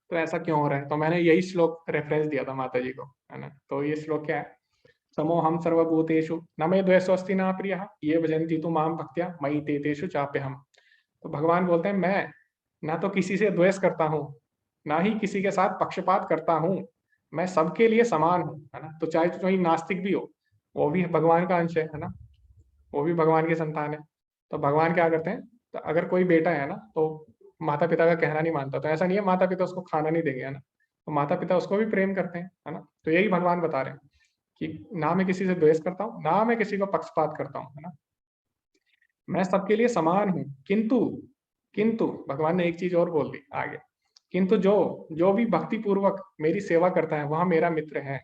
तो ऐसा क्यों हो रहा है? तो मैंने यही श्लोक रेफरेंस दिया था माता जी को, है ना। तो ये श्लोक क्या है? समोहम सर्वभूतेषु न मे द्वेषोऽस्ति न प्रियः ये भजन्ति तु माम भक्त्या मयि ते तेषु चाप्यहम्। तो भगवान बोलते हैं मैं ना तो किसी से द्वेष करता हूँ, ना ही किसी के साथ पक्षपात करता हूँ, मैं सबके लिए समान हूँ, है ना। तो चाहे कोई नास्तिक भी हो, वो भी भगवान का अंश है ना, वो भी भगवान की संतान है। तो भगवान क्या करते हैं, तो अगर कोई बेटा है ना, तो माता पिता का कहना नहीं मानता, तो ऐसा नहीं है माता पिता उसको खाना नहीं देंगे, है ना, तो माता पिता उसको भी प्रेम करते हैं, है ना। तो यही भगवान बता रहे हैं कि ना मैं किसी से द्वेष करता हूँ, ना मैं किसी को पक्षपात करता हूँ, है ना, मैं सबके लिए समान हूँ। किंतु किंतु भगवान ने एक चीज और बोल दी आगे, किंतु जो जो भी भक्ति पूर्वक मेरी सेवा करता है वह मेरा मित्र है,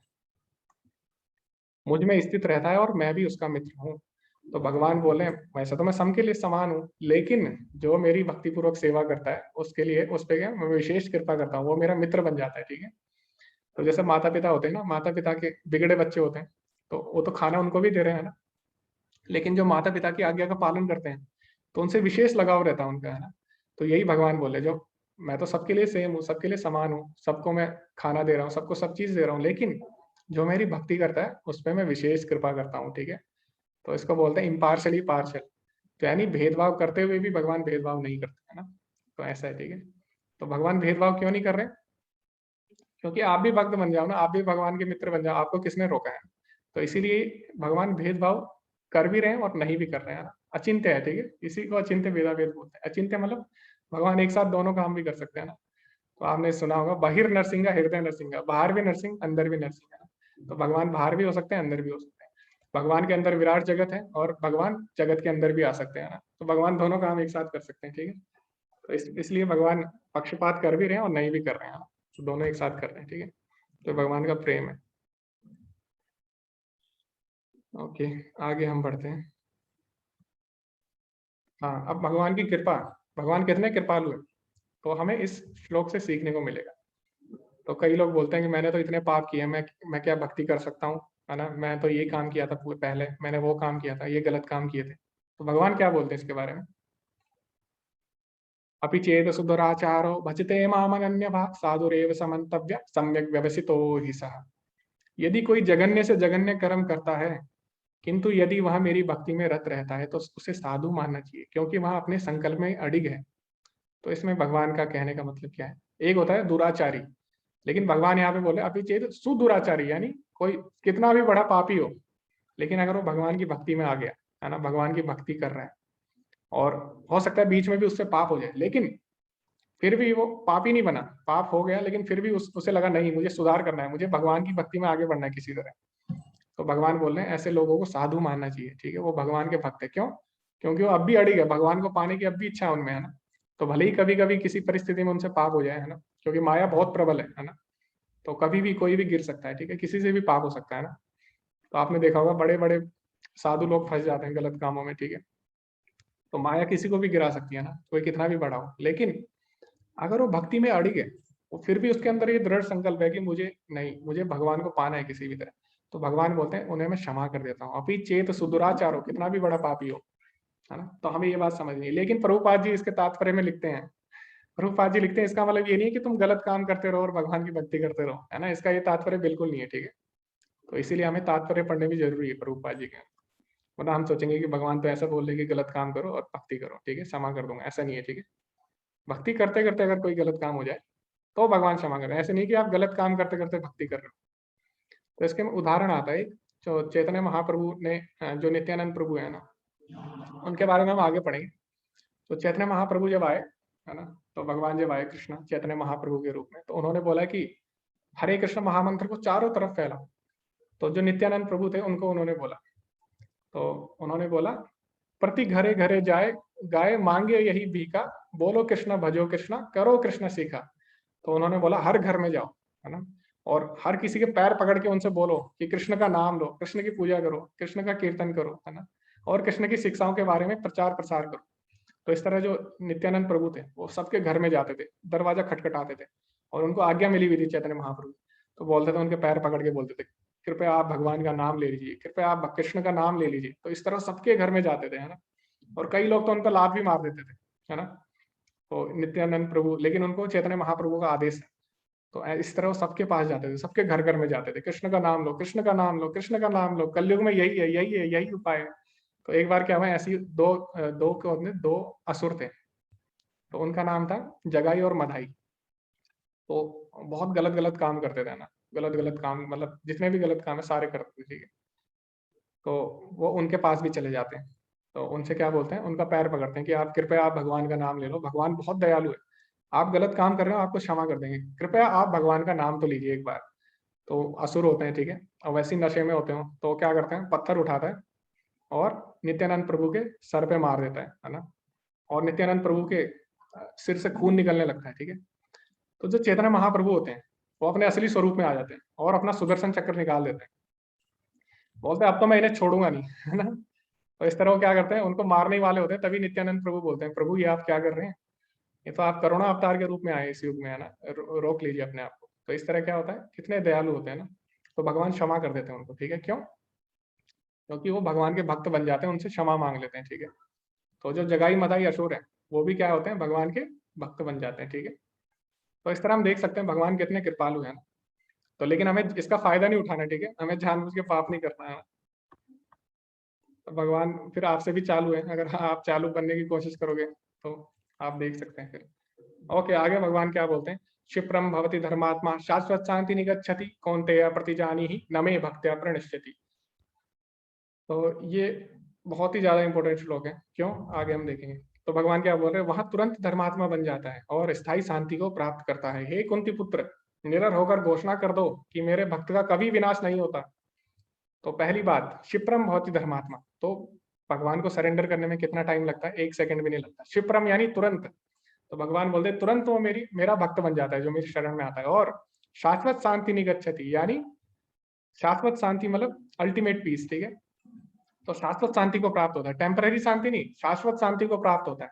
मुझ में स्थित रहता है और मैं भी उसका मित्र हूँ। तो भगवान बोले वैसे तो मैं सबके लिए समान हूँ, लेकिन जो मेरी भक्ति पूर्वक सेवा करता है उसके लिए, उस पे क्या मैं विशेष कृपा करता हूँ, वो मेरा मित्र बन जाता है, ठीक है। तो जैसे माता पिता होते हैं ना, माता पिता के बिगड़े बच्चे होते हैं, तो वो तो खाना उनको भी दे रहे हैं ना, लेकिन जो माता पिता की आज्ञा का पालन करते हैं, तो उनसे विशेष लगाव रहता है उनका, है ना। तो यही भगवान बोले, जो मैं तो सबके लिए सेम हूँ, सबके लिए समान हूँ, सबको मैं खाना दे रहा हूँ, सबको सब चीज दे रहा हूँ, लेकिन जो मेरी भक्ति करता है उस पर मैं विशेष कृपा करता हूँ, ठीक है। तो इसको बोलते हैं इम्पार्शली पार्शल। तो यानी भेदभाव करते हुए भी भगवान भेदभाव नहीं करते, है ना। तो ऐसा है, ठीक है। तो भगवान भेदभाव क्यों नहीं कर रहे? क्योंकि आप भी भक्त बन जाओ ना, आप भी भगवान के मित्र बन जाओ, आपको किसने रोका है? तो इसीलिए भगवान भेदभाव कर भी रहे हैं और नहीं भी कर रहे हैं, ना। अचिंत्य है, ठीक है, इसी को अचिंत्य भेदाभेद बोलते हैं। अचिंत्य मतलब भगवान एक साथ दोनों काम भी कर सकते हैं ना। तो आपने सुना होगा बाहिर नरसिंह हृदय नरसिंह, बाहर भी नरसिंह अंदर भी नरसिंह, है ना। तो भगवान बाहर भी हो सकते हैं, अंदर भी हो सकते हैं। भगवान के अंदर विराट जगत है और भगवान जगत के अंदर भी आ सकते हैं ना, तो भगवान दोनों काम एक साथ कर सकते हैं, ठीक है। तो इसलिए भगवान पक्षपात कर भी रहे हैं और नहीं भी कर रहे हैं, ना। तो दोनों एक साथ कर रहे हैं, ठीक है। तो भगवान का प्रेम है। ओके, आगे हम बढ़ते हैं। हाँ, अब भगवान की कृपा, भगवान कितने कृपालु है, तो हमें इस श्लोक से सीखने को मिलेगा। तो कई लोग बोलते हैं कि मैंने तो इतने पाप किए, मैं क्या भक्ति कर सकता हूँ, है ना, मैं तो ये काम किया था पहले, मैंने वो काम किया था, ये गलत काम किए थे। तो भगवान क्या बोलते हैं इसके बारे में? अपि चेत सुदुराचारो भजते मामनन्य भाग साधुरेव समन्तव्य सम्यक व्यवसितो हि सः। यदि कोई जघन्य से जघन्य कर्म करता है, किंतु यदि वह मेरी भक्ति में रत रहता है, तो उसे साधु मानना चाहिए, क्योंकि वह अपने संकल्प में अडिग है। तो इसमें भगवान का कहने का मतलब क्या है? एक होता है दुराचारी, लेकिन भगवान यहाँ पे बोले अभी चेत सुदुराचारी, यानी कोई कितना भी बड़ा पापी हो, लेकिन अगर वो भगवान की भक्ति में आ गया, है ना, भगवान की भक्ति कर रहा है, और हो सकता है बीच में भी उससे पाप हो जाए, लेकिन फिर भी वो पापी नहीं बना, पाप हो गया लेकिन फिर भी उसे लगा नहीं मुझे सुधार करना है, मुझे भगवान की भक्ति में आगे बढ़ना है किसी तरह। तो भगवान बोल रहे हैं ऐसे लोगों को साधु मानना चाहिए, ठीक है, वो भगवान के भक्त है। क्यों? क्योंकि वो अब भी अड़िग है, भगवान को पाने की अब भी इच्छा है उनमें, है ना। तो भले ही कभी कभी किसी परिस्थिति में उनसे पाप हो जाए, है ना, क्योंकि माया बहुत प्रबल है ना। तो कभी भी कोई भी गिर सकता है, ठीक है, किसी से भी पाप हो सकता है ना। तो आपने देखा होगा बड़े बड़े साधु लोग फंस जाते हैं गलत कामों में, ठीक है। तो माया किसी को भी गिरा सकती है ना, कोई कितना भी बड़ा हो, लेकिन अगर वो भक्ति में अड़िग है, वो फिर भी उसके अंदर ये दृढ़ संकल्प है कि मुझे नहीं, मुझे भगवान को पाना है किसी भी तरह, तो भगवान बोलते हैं उन्हें मैं क्षमा कर देता हूँ। अभी चेत सुदुराचार हो, कितना भी बड़ा पापी हो, है ना। तो हमें ये बात समझनी है। लेकिन प्रभुपाद जी इसके तात्पर्य में लिखते हैं, प्रभुपाद जी लिखते हैं इसका मतलब ये नहीं है कि तुम गलत काम करते रहो और भगवान की भक्ति करते रहो, है ना, इसका ये तात्पर्य बिल्कुल नहीं है, ठीक है। तो इसीलिए हमें तात्पर्य पढ़ने भी जरूरी है प्रभुपाद जी के। मतलब हम सोचेंगे कि भगवान तो ऐसा बोल रहे कि गलत काम करो और भक्ति करो, ठीक है, क्षमा कर दूंगा, ऐसा नहीं है, ठीक है। भक्ति करते करते अगर कोई गलत काम हो जाए तो भगवान क्षमा कर रहे हैं, ऐसे नहीं कि आप गलत काम करते करते भक्ति कर रहे हो। तो इसके में उदाहरण आता है जो चैतन्य महाप्रभु ने, जो नित्यानंद प्रभु है ना, उनके बारे में हम आगे पढ़ेंगे। तो चैतन्य महाप्रभु जब आए, है ना, तो भगवान जब आए कृष्ण चैतन्य महाप्रभु के रूप में, तो उन्होंने बोला कि हरे कृष्ण महामंत्र को चारों तरफ फैलाओ। तो जो नित्यानंद प्रभु थे उनको उन्होंने बोला, तो उन्होंने बोला प्रति घरे घरे जाए गाय मांगे यही भीखा, बोलो कृष्ण भजो कृष्ण करो कृष्ण सीखा। तो उन्होंने बोला हर घर में जाओ, है ना, और हर किसी के पैर पकड़ के उनसे बोलो कि कृष्ण का नाम लो, कृष्ण की पूजा करो, कृष्ण का कीर्तन करो, है ना, और कृष्ण की शिक्षाओं के बारे में प्रचार प्रसार करो। तो इस तरह जो नित्यानंद प्रभु थे वो सबके घर में जाते थे, दरवाजा खटखटाते थे, और उनको आज्ञा मिली हुई थी चैतन्य महाप्रभु। तो बोलते थे, उनके पैर पकड़ के बोलते थे, कृपया आप भगवान का नाम ले लीजिए, कृपया आप कृष्ण का नाम ले लीजिए। तो इस तरह सबके घर में जाते थे, है ना, और कई लोग तो उनका लाभ भी मार देते थे, है ना। तो नित्यानंद प्रभु, लेकिन उनको चैतन्य महाप्रभु का आदेश है, तो इस तरह वो सबके पास जाते थे, सबके घर घर में जाते थे, कृष्ण का नाम लो, कृष्ण का नाम लो, कृष्ण का नाम लो, कलयुग में यही है, यही है, यही उपाय है। तो एक बार क्या हुआ, ऐसी दो असुर थे, तो उनका नाम था जगाई और मधाई। तो बहुत गलत गलत काम करते थे ना, गलत गलत काम, मतलब जितने भी गलत काम है सारे करते थे, ठीक है। तो वो उनके पास भी चले जाते हैं, तो उनसे क्या बोलते हैं, उनका पैर पकड़ते हैं कि आप कृपया आप भगवान का नाम ले लो, भगवान बहुत दयालु है, आप गलत काम कर रहे हो, आपको क्षमा कर देंगे, कृपया आप भगवान का नाम तो लीजिए एक बार। तो असुर होते हैं, ठीक है, और वैसे ही नशे में होते हो, तो क्या करते हैं, पत्थर उठाता है और नित्यानंद प्रभु के सर पे मार देता है ना, और नित्यानंद प्रभु के सिर से खून निकलने लगता है, ठीक है। तो जो चैतन्य महाप्रभु होते हैं वो अपने असली स्वरूप में आ जाते हैं और अपना सुदर्शन चक्र निकाल देते हैं, बोलते हैं अब तो मैं इन्हें छोड़ूंगा नहीं, है ना। तो इस तरह वो क्या करते हैं, उनको मारने ही वाले होते हैं, तभी नित्यानंद प्रभु बोलते हैं, प्रभु ये आप क्या कर रहे हैं, ये तो आप करुणा अवतार के रूप में आए इस युग में, है ना, रोक लीजिए अपने आप को। तो इस तरह क्या होता है, कितने दयालु होते हैं ना, तो भगवान क्षमा कर देते हैं उनको, ठीक है। क्यों? क्योंकि वो भगवान के भक्त बन जाते हैं, उनसे क्षमा मांग लेते हैं, ठीक है। तो जो जगाई मदाई असुर है वो भी क्या होते हैं, भगवान के भक्त बन जाते हैं, ठीक है। तो इस तरह हम देख सकते हैं भगवान कितने कृपालु हैं ना। तो लेकिन हमें इसका फायदा नहीं उठाना, ठीक है, हमें जानबूझ के पाप नहीं करना है। तो भगवान फिर आपसे भी चालू है, अगर आप चालू बनने की कोशिश करोगे तो आप देख सकते हैं फिर। ओके, आगे भगवान क्या बोलते हैं, क्षिप्रम भवति धर्मात्मा शाश्वत शांति निगच्छति कौन्तेय प्रतिजानी ही नमे भक्त्या प्रणश्यति। तो ये बहुत ही ज्यादा इंपॉर्टेंट श्लोक है, क्यों, आगे हम देखेंगे। तो भगवान क्या बोल रहे हैं, वहां तुरंत धर्मात्मा बन जाता है और स्थायी शांति को प्राप्त करता है। हे कुंती पुत्र, निडर होकर घोषणा कर दो कि मेरे भक्त का कभी विनाश नहीं होता। तो पहली बात, क्षिप्रम भवति धर्मात्मा, तो भगवान को सरेंडर करने में कितना टाइम लगता है, एक सेकंड भी नहीं लगता। क्षिप्रम यानी तुरंत, तो भगवान बोलते तुरंत वो मेरा भक्त बन जाता है जो मेरी शरण में आता है। और शाश्वत शांति निगच्छति, यानी शाश्वत शांति मतलब अल्टीमेट पीस, ठीक है। तो शाश्वत शांति को प्राप्त होता है, टेम्पररी शांति नहीं, शाश्वत शांति को प्राप्त होता है।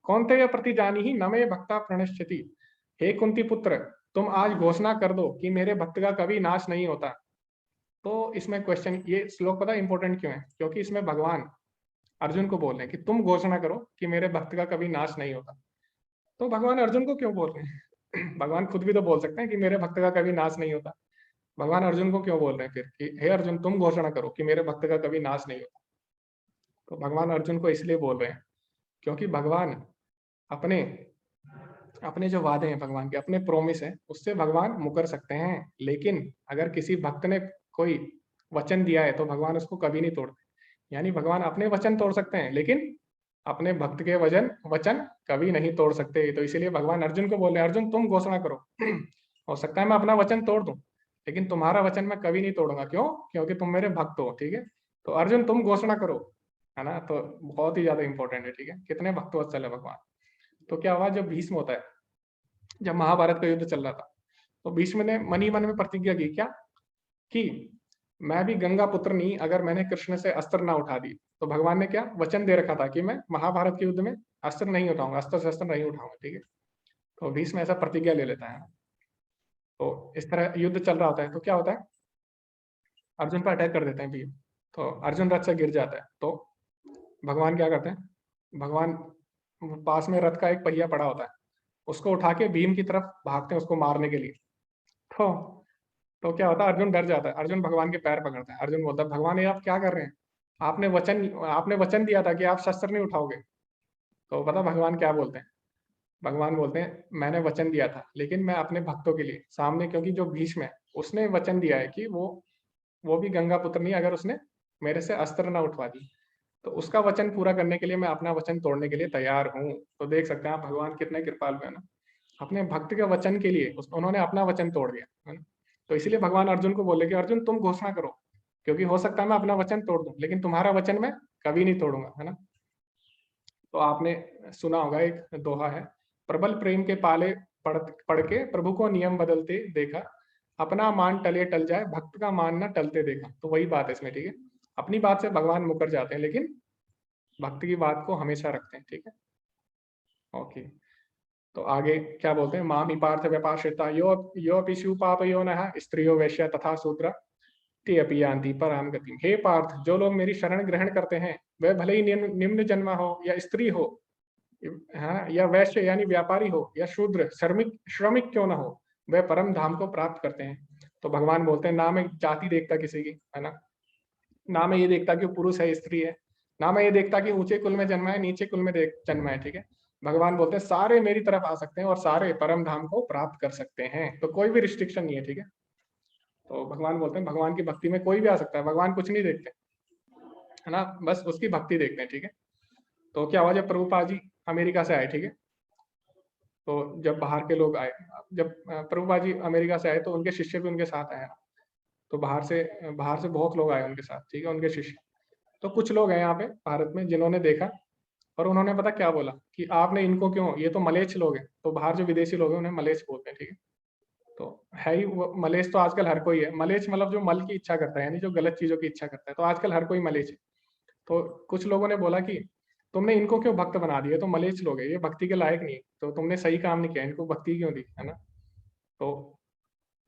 कौन थे प्रति जानी ही नमे भक्ता प्रणश्यति। हे कुंती पुत्र, तुम आज घोषणा कर दो कि मेरे भक्त का कभी नाश नहीं होता। तो इसमें क्वेश्चन, ये श्लोक पता इंपॉर्टेंट क्यों है, क्योंकि इसमें भगवान अर्जुन को बोल रहे हैं कि तुम घोषणा करो कि मेरे भक्त का कभी नाश नहीं होता। तो भगवान अर्जुन को क्यों बोल रहे हैं? भगवान खुद भी तो बोल सकते हैं कि मेरे भक्त का कभी नाश नहीं होता। भगवान अर्जुन को क्यों बोल रहे हैं फिर कि हे अर्जुन तुम घोषणा करो कि मेरे भक्त का कभी नाश नहीं होता। तो भगवान अर्जुन को इसलिए बोल रहे हैं क्योंकि भगवान अपने अपने जो वादे हैं, भगवान के अपने प्रोमिस है, उससे भगवान मुकर सकते हैं। लेकिन अगर किसी भक्त ने कोई वचन दिया है तो भगवान उसको कभी नहीं तोड़ते। यानी भगवान अपने वचन तोड़ सकते हैं लेकिन अपने भक्त के वचन कभी नहीं तोड़ सकते। तो इसीलिए भगवान अर्जुन को बोल रहे हैं, अर्जुन तुम घोषणा करो। हो सकता है मैं अपना वचन तोड़ दूं लेकिन तुम्हारा वचन मैं कभी नहीं तोड़ूंगा। क्यों? क्योंकि तुम मेरे भक्त हो, ठीक है। तो अर्जुन तुम घोषणा करो, है ना। तो बहुत ही ज्यादा इंपॉर्टेंट है, ठीक है, कितने भक्तवत्सल है भगवान। तो क्या हुआ, जब भीष्म होता है, जब महाभारत का युद्ध चल रहा था, तो भीष्म ने मन ही मन में प्रतिज्ञा की, क्या, कि मैं भी गंगा पुत्र नहीं अगर मैंने कृष्ण से अस्त्र ना उठा दी। तो भगवान ने क्या वचन दे रखा था कि मैं महाभारत के युद्ध में अस्त्र नहीं उठाऊंगा, अस्त्र शस्त्र नहीं उठाऊंगा, ठीक है। तो भीष्म ऐसा प्रतिज्ञा ले लेता है। तो इस तरह युद्ध चल रहा होता है तो क्या होता है, अर्जुन पर अटैक कर देते हैं भीम। तो अर्जुन रथ से गिर जाता है। तो भगवान क्या करते हैं, भगवान पास में रथ का एक पहिया पड़ा होता है, उसको उठा के भीम की तरफ भागते हैं उसको मारने के लिए। तो क्या होता है, अर्जुन डर जाता है, अर्जुन भगवान के पैर पकड़ता है। अर्जुन बोलता है भगवान ये आप क्या कर रहे हैं, आपने वचन दिया था कि आप शस्त्र नहीं उठाओगे। तो पता भगवान क्या बोलते हैं, भगवान बोलते हैं मैंने वचन दिया था लेकिन मैं अपने भक्तों के लिए सामने, क्योंकि जो भीष्म है उसने वचन दिया है कि वो भी गंगा पुत्र नहीं अगर उसने मेरे से अस्त्र ना उठवा दी। तो उसका वचन पूरा करने के लिए मैं अपना वचन तोड़ने के लिए तैयार हूँ। तो देख सकते हैं आप भगवान कितने कृपालु है ना, अपने भक्त के वचन के लिए उन्होंने अपना वचन तोड़ दिया, है ना। तो इसीलिए भगवान अर्जुन को बोले कि अर्जुन तुम घोषणा करो, क्योंकि हो सकता है मैं अपना वचन तोड़ दूं लेकिन तुम्हारा वचन मैं कभी नहीं तोड़ूंगा, है ना। तो आपने सुना होगा एक दोहा है, प्रबल प्रेम के पाले पढ़ के प्रभु को नियम बदलते देखा, अपना मान टले टल जाए, भक्त का मान ना टलते देखा। तो वही बात है इसमें, ठीक है। अपनी बात से भगवान मुकर जाते हैं, लेकिन भक्त की बात को हमेशा रखते हैं, ठीक है। ओके, तो आगे क्या बोलते हैं, मामी पार्थ व्यपाश्रिता यो यो अपि पाप यो न स्त्रियो वैश्य तथा शूद्र ते अपि यान्ति पराम गतिम। हे पार्थ, जो लोग मेरी शरण ग्रहण करते हैं, वह भले ही निम्न जन्मा हो या स्त्री हो, हाँ, या वैश्य यानी व्यापारी हो, या शूद्र श्रमिक श्रमिक क्यों ना हो, वह परम धाम को प्राप्त करते हैं। तो भगवान बोलते हैं, ना मैं जाति देखता किसी की, है ना मैं ये देखता कि वो पुरुष है स्त्री है, ना मैं ये देखता कि ऊंचे कुल में जन्मा है नीचे कुल में जन्मा है, ठीक है। भगवान बोलते हैं सारे मेरी तरफ आ सकते हैं और सारे परम धाम को प्राप्त कर सकते हैं, तो कोई भी रिस्ट्रिक्शन नहीं है, ठीक है। तो भगवान बोलते हैं भगवान की भक्ति में कोई भी आ सकता है, भगवान कुछ नहीं देखते, है ना, बस उसकी भक्ति देखते हैं, ठीक है। तो क्या हुआ, जब प्रभुपाद जी अमेरिका से आए, ठीक है, तो जब बाहर के लोग आए, जब प्रभुपाद जी अमेरिका से आए तो उनके शिष्य भी उनके साथ आए, तो बाहर से बहुत लोग आए उनके साथ, ठीक है, उनके शिष्य। तो कुछ लोग हैं यहाँ पे भारत में जिन्होंने देखा और उन्होंने पता क्या बोला कि आपने इनको क्यों, ये तो मलेच्छ लोग हैं। तो बाहर जो विदेशी लोग हैं उन्हें मलेच्छ बोलते हैं, ठीक है। तो है ही मलेच्छ, तो आजकल हर कोई है मलेच्छ, मतलब जो मल की इच्छा करता है, यानी जो गलत चीजों की इच्छा करता है, तो आजकल हर कोई मलेच्छ है। तो कुछ लोगों ने बोला कि तुमने इनको क्यों भक्त बना दिया, तो मलेच्छ लोग है, ये भक्ति के लायक नहीं, तो तुमने सही काम नहीं किया, इनको भक्ति क्यों दी, है ना। तो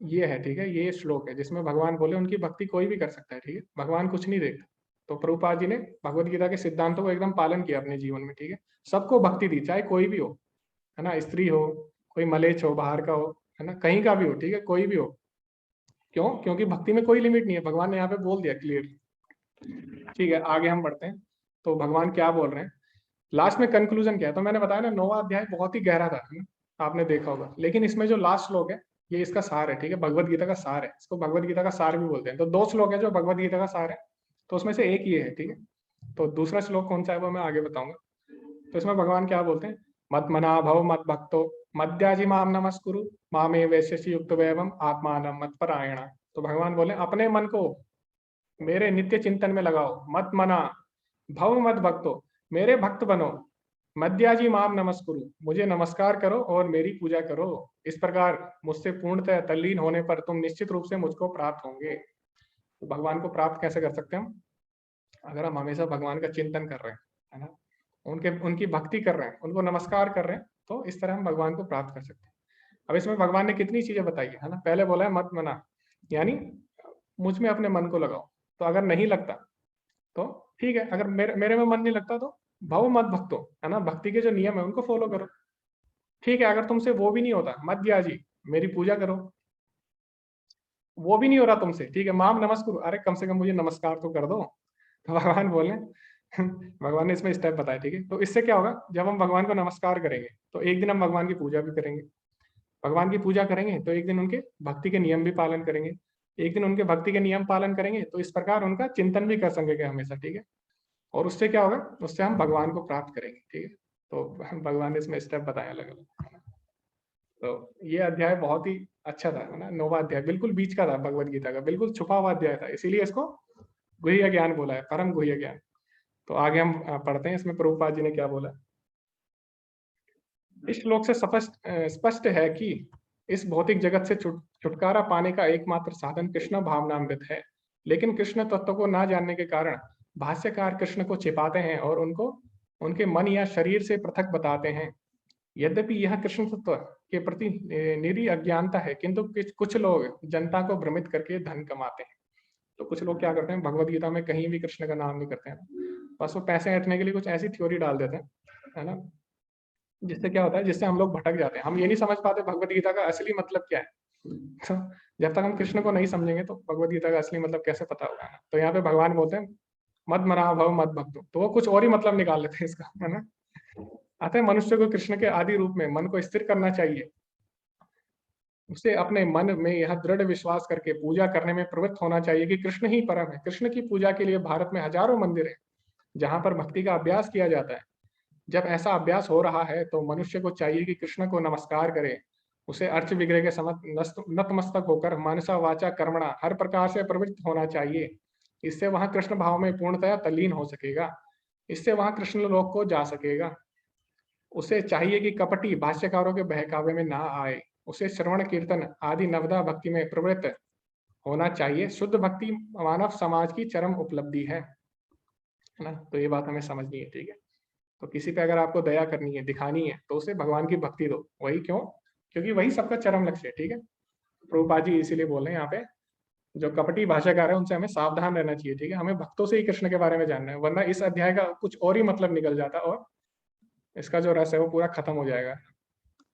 ये है, ठीक है, ये श्लोक है जिसमें भगवान बोले उनकी भक्ति कोई भी कर सकता है, ठीक है, भगवान कुछ नहीं देखता। तो प्रभुपाद जी ने भगवत गीता के सिद्धांतों को एकदम पालन किया अपने जीवन में, ठीक है। सबको भक्ति दी, चाहे कोई भी हो, है ना, स्त्री हो, कोई मलेच्छ हो, बाहर का हो, है ना, कहीं का भी हो, ठीक है, कोई भी हो। क्यों? क्योंकि भक्ति में कोई लिमिट नहीं है, भगवान ने यहाँ पे बोल दिया क्लियर, ठीक है। आगे हम बढ़ते हैं, तो भगवान क्या बोल रहे हैं लास्ट में, कंक्लूजन क्या है। तो मैंने बताया ना 9वां अध्याय बहुत ही गहरा था, है ना, आपने देखा होगा, लेकिन इसमें जो लास्ट श्लोक है ये इसका सार है, ठीक है, भगवत गीता का सार है, इसको भगवत गीता का सार भी बोलते हैं। तो 2 श्लोक है जो भगवत गीता का सार है, तो उसमें से एक ये है, ठीक है। तो दूसरा श्लोक कौन सा है वो मैं आगे बताऊंगा। तो इसमें भगवान क्या बोलते हैं, मत मना भव मत भक्तो मद्याजी माम नमस्कुरु मामे वैश्यसि युक्त वैवम आत्मानम मत परायण। तो भगवान बोले अपने मन को मेरे नित्य चिंतन में लगाओ, मत मना भव मत भक्तो, मेरे भक्त बनो, मद्याजी माम नमस्कुरु, मुझे नमस्कार करो और मेरी पूजा करो। इस प्रकार मुझसे पूर्णतः तल्लीन होने पर तुम निश्चित रूप से मुझको प्राप्त होंगे। तो भगवान को प्राप्त कैसे कर सकते हैं हम, अगर हम हमेशा भगवान का चिंतन कर रहे हैं, है ना, उनकी भक्ति कर रहे हैं, उनको नमस्कार कर रहे हैं, तो इस तरह हम भगवान को प्राप्त कर सकते हैं। अब इसमें भगवान ने कितनी चीजें बताई है ना, पहले बोला है मत मना, यानी मुझ में अपने मन को लगाओ। तो अगर नहीं लगता तो ठीक है, अगर मेरे में मन नहीं लगता तो भव मत भक्तो, है ना, भक्ति के जो नियम है उनको फॉलो करो, ठीक है। अगर तुमसे वो भी नहीं होता, मत जी मेरी पूजा करो, वो भी नहीं हो रहा तुमसे, ठीक है, माम नमस्कुरु, अरे कम से कम मुझे नमस्कार तो कर दो। तो भगवान बोले भगवान ने इसमें स्टेप बताया, ठीक है। तो इससे क्या होगा, जब हम भगवान को नमस्कार करेंगे तो एक दिन हम भगवान की पूजा भी करेंगे, भगवान की पूजा करेंगे तो एक दिन उनके भक्ति के नियम भी पालन करेंगे, एक दिन उनके भक्ति के नियम पालन करेंगे तो इस प्रकार उनका चिंतन भी कर सकेंगे हमेशा, ठीक है। और उससे क्या होगा, उससे हम भगवान को प्राप्त करेंगे, ठीक है। तो भगवान ने इसमें स्टेप बताया अलग अलग। तो ये अध्याय बहुत ही अच्छा था, है ना, 9वां अध्याय बिल्कुल बीच का था भगवत गीता का, बिल्कुल छुपा हुआ अध्याय था, इसीलिए इसको गुह्य ज्ञान बोला है, परम गुह्य ज्ञान। तो आगे हम पढ़ते हैं इसमें प्रभुपाद जी ने क्या बोला। इस श्लोक से स्पष्ट है कि इस भौतिक जगत से छुटकारा पाने का एकमात्र साधन कृष्ण भावनामृत है, लेकिन कृष्ण तत्व को ना जानने के कारण भाष्यकार कृष्ण को छिपाते हैं और उनको उनके मन या शरीर से पृथक बताते हैं। यद्यपि यह कृष्ण तत्व के प्रति निरी अज्ञानता है, किंतु कुछ लोग जनता को भ्रमित करके धन कमाते हैं। तो कुछ लोग क्या करते हैं, भगवत गीता में कहीं भी कृष्ण का नाम नहीं करते हैं, बस वो पैसे ऐंठने के लिए कुछ ऐसी थ्योरी डाल देते हैं, है ना, जिससे क्या होता है, जिससे हम लोग भटक जाते हैं, हम ये नहीं समझ पाते भगवत गीता का असली मतलब क्या है। तो जब तक हम कृष्ण को नहीं समझेंगे तो भगवत गीता का असली मतलब कैसे पता होगा। तो यहाँ पे भगवान बोलते हैं मत मना भव मत भक्तो, तो वो कुछ और ही मतलब निकाल लेते हैं इसका, है ना। अतः मनुष्य को कृष्ण के आदि रूप में मन को स्थिर करना चाहिए, उसे अपने मन में यह दृढ़ विश्वास करके पूजा करने में प्रवृत्त होना चाहिए कि कृष्ण ही परम है। कृष्ण की पूजा के लिए भारत में हजारों मंदिर है जहाँ पर भक्ति का अभ्यास किया जाता है। जब ऐसा अभ्यास हो रहा है तो मनुष्य को चाहिए कि कृष्ण को नमस्कार करे, उसे अर्च विग्रह के नतमस्तक होकर मानसा वाचा कर्मणा हर प्रकार से प्रवृत्त होना चाहिए। इससे वहां कृष्ण भाव में पूर्णतया तल्लीन हो सकेगा, इससे वहां कृष्ण लोक को जा सकेगा। उसे चाहिए कि कपटी भाष्यकारों के बहकावे में ना आए, उसे श्रवण कीर्तन आदि नवदा भक्ति में प्रवृत्त होना चाहिए। शुद्ध भक्ति मानव समाज की चरम उपलब्धि है ना। तो ये बात हमें समझनी है, ठीक है। तो किसी पे अगर आपको दया करनी है, दिखानी है, तो उसे भगवान की भक्ति दो। वही क्यों? क्योंकि वही सबका चरम लक्ष्य है, ठीक है। प्रभुपाद जी इसीलिए बोल रहे हैं यहाँ पे, जो कपटी भाषाकार है उनसे हमें सावधान रहना चाहिए, ठीक है। हमें भक्तों से ही कृष्ण के बारे में जानना है, वरना इस अध्याय का कुछ और ही मतलब निकल जाता और इसका जो रस है वो पूरा खत्म हो जाएगा,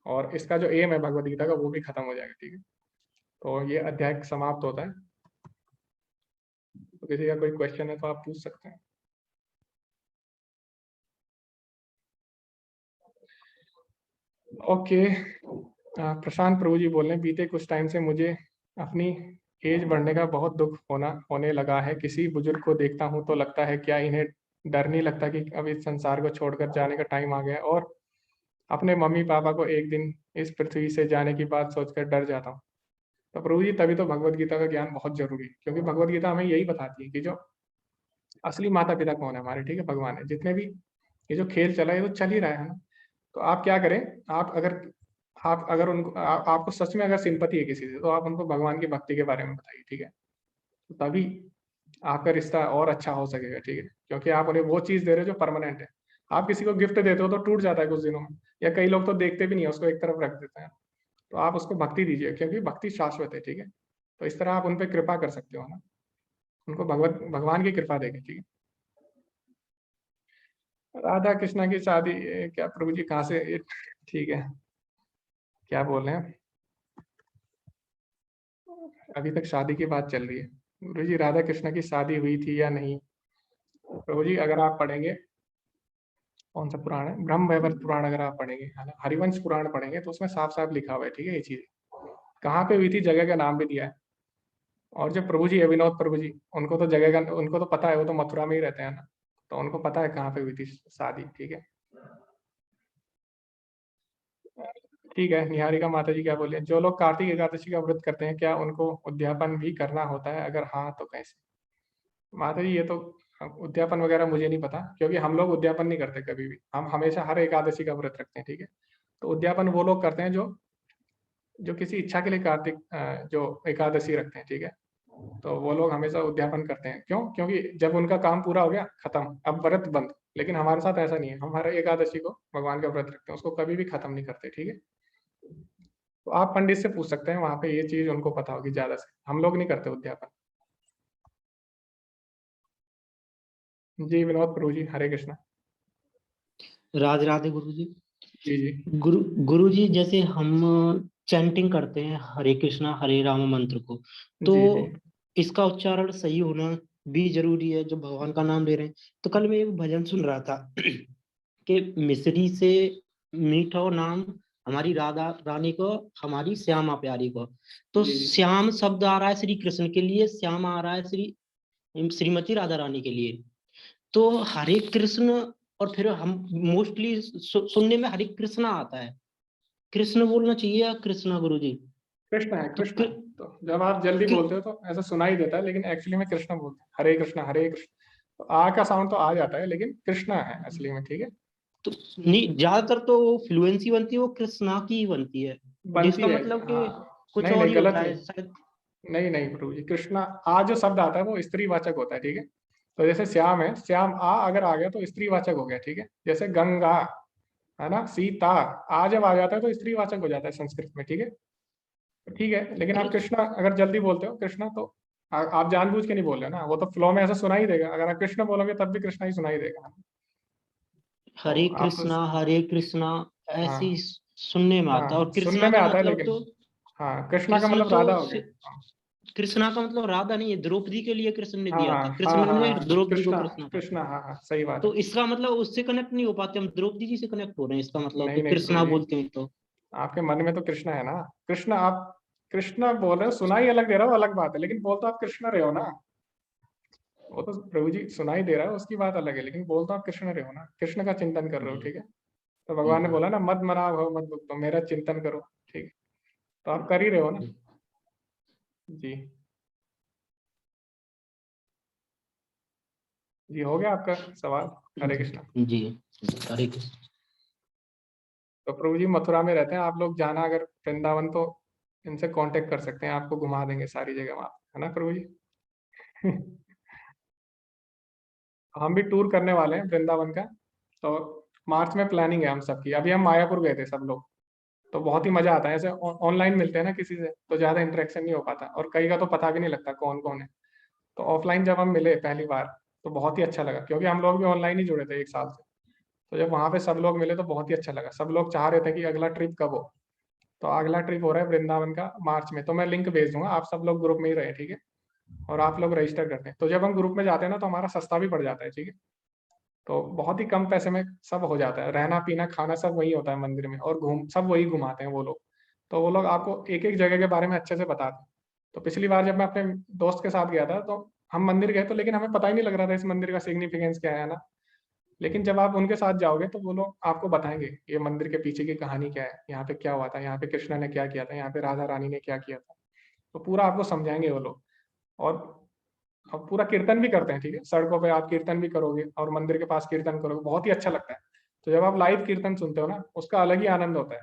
और इसका जो एम है भगवत गीता का वो भी खत्म हो जाएगा, ठीक है। तो ये अध्याय समाप्त होता है। तो किसी का कोई क्वेश्चन है तो आप पूछ सकते हैं। ओके, प्रशांत प्रभु जी बोल रहे हैं, बीते कुछ टाइम से मुझे अपनी एज बढ़ने का बहुत दुख होने लगा है। किसी बुजुर्ग को देखता हूँ तो लगता है क्या इन्हें डर नहीं लगता कि अब इस संसार को छोड़कर जाने का टाइम आ गया है, और अपने मम्मी पापा को एक दिन इस पृथ्वी से जाने की बात सोचकर डर जाता हूँ। तो प्रभु जी तभी तो भगवत गीता का ज्ञान बहुत जरूरी है, क्योंकि भगवत गीता हमें यही बताती है कि जो असली माता पिता कौन है हमारे, ठीक है, भगवान है। जितने भी ये जो खेल चला है ये तो चल ही रहा है ना। तो आप क्या करें, आप अगर उनको आपको सच में अगर सिंपति है किसी से, तो आप उनको भगवान की भक्ति के बारे में बताइए, ठीक है। तो तभी आपका रिश्ता और अच्छा हो सकेगा, ठीक है। क्योंकि आप उन्हें वो चीज दे रहे हो जो परमानेंट है। आप किसी को गिफ्ट देते हो तो टूट जाता है कुछ दिनों में, या कई लोग तो देखते भी नहीं है, उसको एक तरफ रख देते हैं। तो आप उसको भक्ति दीजिए, क्योंकि भक्ति शाश्वत है, ठीक है। तो इस तरह आप उन पर कृपा कर सकते हो ना, उनको भगवान की कृपा देंगे, ठीक है। राधा कृष्णा की शादी, क्या प्रभु जी कहाँ से ठीक है, क्या बोल रहे हैं? अभी तक शादी की बात चल रही है। गुरु जी राधा कृष्ण की शादी हुई थी या नहीं? प्रभु जी अगर आप पढ़ेंगे, कौन सा पुराण है, ब्रह्म वैवर्त पुराण अगर आप पढ़ेंगे, है ना, हरिवंश पुराण पढ़ेंगे, तो उसमें साफ साफ लिखा हुआ है, ठीक है, ये चीज कहाँ पे हुई थी, जगह का नाम भी दिया है। और जो प्रभु जी है विनोद प्रभु जी, उनको तो जगह का उनको तो पता है, वो तो मथुरा में ही रहते हैं ना, तो उनको पता है कहाँ पे हुई थी शादी, ठीक है। ठीक है, निहारिका माता जी क्या बोले, जो लोग कार्तिक एकादशी का व्रत करते हैं क्या उनको उद्यापन भी करना होता है, अगर हाँ तो कैसे? माता जी ये तो उद्यापन वगैरह मुझे नहीं पता, क्योंकि हम लोग उद्यापन नहीं करते कभी भी, हम हमेशा हर एकादशी का व्रत रखते हैं, ठीक है। तो उद्यापन वो लोग करते हैं जो जो किसी इच्छा के लिए कार्तिक जो एकादशी रखते हैं, ठीक है। तो वो लोग हमेशा उद्यापन करते हैं, क्यों? क्योंकि जब उनका काम पूरा हो गया, खत्म, अब व्रत बंद। लेकिन हमारे साथ ऐसा नहीं है, हम हर एकादशी को भगवान का व्रत रखते हैं, उसको कभी भी खत्म नहीं करते, ठीक है। तो आप पंडित से पूछ सकते हैं, वहां पे ये चीज उनको पता होगी ज्यादा से, हम लोग नहीं करते उद्यापन। जी विनोद प्रभु जी, हरे कृष्णा।
राधे राधे गुरु जी।
जी जी
गुरु जी, जैसे हम चैंटिंग करते हैं हरे कृष्णा हरे राम मंत्र को, तो
जी जी
इसका उच्चारण सही होना भी जरूरी है, जो भगवान का नाम ले रहे हैं। तो कल मैं एक भजन सुन रहा था कि मिश्री से मीठो नाम हमारी राधा रानी को, हमारी श्यामा प्यारी को। तो
जी जी
श्याम शब्द आ रहा है श्री कृष्ण के लिए, श्याम आ रहा है श्रीमती राधा रानी के लिए। तो हरे कृष्ण, और फिर हम मोस्टली सुनने में हरे कृष्णा आता है, कृष्ण बोलना चाहिए या कृष्णा गुरु जी?
कृष्ण है,
तो
कृष्ण है। तो जब आप जल्दी बोलते हो तो ऐसा सुनाई देता है, लेकिन एक्चुअली में कृष्ण बोलते हैं, हरे कृष्ण हरे कृष्ण। तो आ का साउंड तो आ जाता है, लेकिन कृष्णा है असली में, ठीक है।
तो नहीं, ज्यादातर तो फ्लुएंसी बनती है वो कृष्णा की ही बनती है,
बनती
जिसका
है,
मतलब कि
हाँ।
कुछ
नहीं
और
नहीं,
ही
गलत
होता
नहीं।
है शायद।
नहीं नहीं प्रभु जी, कृष्णा आ जो शब्द आता है वो स्त्रीवाचक होता है, ठीक है। तो जैसे श्याम है, श्याम आ अगर आ गया तो स्त्रीवाचक हो गया, ठीक है। जैसे गंगा, है ना, सीता, आ जब आ जाता है तो स्त्रीवाचक हो जाता है संस्कृत में, ठीक है। तो ठीक है, लेकिन आप कृष्णा अगर जल्दी बोलते हो कृष्णा, तो आप जानबूझ के नहीं बोल रहे हो ना, वो तो फ्लो में ऐसा सुना ही देगा, अगर आप कृष्ण बोलोगे तब भी कृष्णा ही सुनाई देगा। तो आप तो,
हरे कृष्णा ऐसे ही
हाँ
सुनने में आता है। और
हाँ सुनने
कृष्णा
में
का
आता है,
मतलब
लेकिन
तो,
हाँ कृष्णा का
कृष्ण
मतलब
तो
राधा हो गया।
कृष्णा का मतलब राधा नहीं है, द्रौपदी के लिए कृष्ण ने
हाँ
दिया
हाँ
था,
हाँ
कृष्ण
हाँ
ने
हाँ,
द्रौपदी को
कृष्णा,
कृष्णा कहा।
कृष्णा, हाँ हाँ सही बात है।
तो इसका मतलब उससे कनेक्ट नहीं हो पाते, हम द्रौपदी जी से कनेक्ट हो रहे हैं, इसका मतलब कि
नहीं नहीं प्रभु
कृष्णा
जी,
बोलते हैं तो।
आपके मन में तो कृष्णा है ना। कृष्ण आप कृष्णा बोल रहे हो, सुनाई अलग दे रहा हो अलग बात है, लेकिन बोल तो आप कृष्ण रहे हो ना। वो तो प्रभु जी सुनाई दे रहा है उसकी बात अलग है, लेकिन बोल तो आप कृष्ण रहे हो ना, कृष्ण का चिंतन कर रहे हो,
जी
ठीक है। तो भगवान ने
जी
बोला ना, मत मनाव हो मत भुगतो, मेरा चिंतन करो, ठीक है। तो आप कर ही रहे हो ना। जी जी, हो गया आपका सवाल। हरे कृष्णा।
जी। हरे कृष्ण।
तो प्रभु जी मथुरा में रहते हैं, आप लोग जाना अगर वृंदावन तो इनसे कांटेक्ट कर सकते हैं, आपको घुमा देंगे सारी जगह वहाँ, है ना प्रभु जी? हम भी टूर करने वाले हैं वृंदावन का, तो मार्च में प्लानिंग है हम सबकी। अभी हम मायापुर गए थे सब लोग, तो बहुत ही मजा आता है। ऐसे ऑनलाइन मिलते हैं ना किसी से तो ज्यादा इंटरेक्शन नहीं हो पाता, और कई का तो पता भी नहीं लगता कौन कौन है। तो ऑफलाइन जब हम मिले पहली बार तो बहुत ही अच्छा लगा, क्योंकि हम लोग भी ऑनलाइन ही जुड़े थे 1 साल से। तो जब वहाँ पे सब लोग मिले तो बहुत ही अच्छा लगा। सब लोग चाह रहे थे कि अगला ट्रिप कब हो, तो अगला ट्रिप हो रहा है वृंदावन का मार्च में। तो मैं लिंक भेज दूंगा, आप सब लोग ग्रुप में ही रहे, ठीक है? और आप लोग रजिस्टर करते हैं, तो जब हम ग्रुप में जाते हैं ना तो हमारा सस्ता भी पड़ जाता है, ठीक है? तो बहुत ही कम पैसे में सब हो जाता है, रहना पीना खाना सब वही होता है मंदिर में, और घूम सब वही घुमाते हैं वो लोग। तो वो लोग आपको एक एक जगह के बारे में अच्छे से बताते हैं। तो पिछली बार जब मैं अपने दोस्त के साथ गया था तो हम मंदिर गए तो, लेकिन हमें पता ही नहीं लग रहा था इस मंदिर का सिग्निफिकेंस क्या है ना। लेकिन जब आप उनके साथ जाओगे तो वो लोग आपको बताएंगे ये मंदिर के पीछे की कहानी क्या है, यहाँ पे क्या हुआ था, यहाँ पे कृष्ण ने क्या किया था, यहाँ पे राधा रानी ने क्या किया था। तो पूरा आपको समझाएंगे वो लोग। और अब पूरा कीर्तन भी करते हैं, ठीक है? सड़कों पे आप कीर्तन भी करोगे और मंदिर के पास कीर्तन करोगे, बहुत ही अच्छा लगता है। तो जब आप लाइव कीर्तन सुनते हो ना, उसका अलग ही आनंद होता है।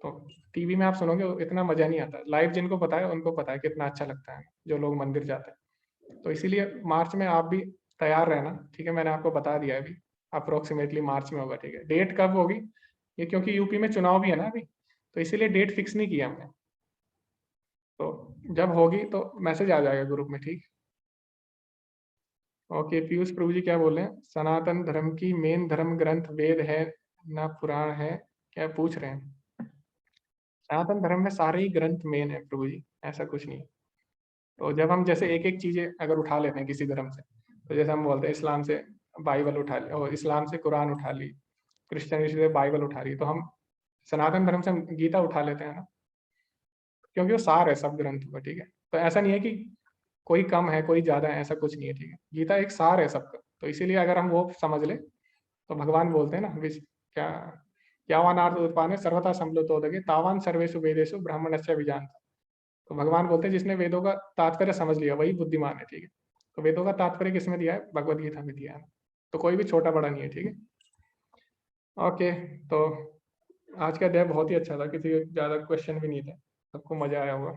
तो टीवी में आप सुनोगे इतना मजा नहीं आता, लाइव जिनको पता है उनको पता है कितना अच्छा लगता है जो लोग मंदिर जाते हैं। तो इसीलिए मार्च में आप भी तैयार रहना, ठीक है? मैंने आपको बता दिया है अभी, अप्रोक्सीमेटली मार्च में होगा, ठीक है? डेट कब होगी ये, क्योंकि यूपी में चुनाव भी है ना अभी, तो इसीलिए डेट फिक्स नहीं किया हमने। तो जब होगी तो मैसेज आ जाएगा ग्रुप में, ठीक? ओके, पीयूष प्रभु जी क्या बोल रहे हैं? सनातन धर्म की मेन धर्म ग्रंथ वेद है ना पुराण है, क्या पूछ रहे हैं? सनातन धर्म में सारे ही ग्रंथ मेन है प्रभु जी, ऐसा कुछ नहीं। तो जब हम जैसे एक एक चीजें अगर उठा लेते हैं किसी धर्म से, तो जैसे हम बोलते हैं इस्लाम से बाइबल उठा ली, और इस्लाम से कुरान उठा ली, क्रिश्चियनिटी से बाइबल उठा ली, तो हम सनातन धर्म से हम गीता उठा लेते हैं ना, क्योंकि वो सार है सब ग्रंथों का, ठीक है? तो ऐसा नहीं है कि कोई कम है कोई ज्यादा है, ऐसा कुछ नहीं है, ठीक है? गीता एक सार है सबका, तो इसीलिए अगर हम वो समझ ले तो भगवान बोलते हैं ना क्या यावानार्थ उत्पादने सर्वथा संप्लुतोदके तावान सर्वेषु वेदेषु ब्राह्मणस्य विजानता। तो भगवान बोलते हैं जिसने वेदों का तात्पर्य समझ लिया वही बुद्धिमान है, ठीक है? तो वेदों का तात्पर्य किसमें दिया है? भगवद गीता में दिया है। तो कोई भी छोटा बड़ा नहीं है, ठीक है? ओके, तो आज का अध्याय बहुत ही अच्छा था, किसी ज्यादा क्वेश्चन भी नहीं था, सबको मजा आया होगा।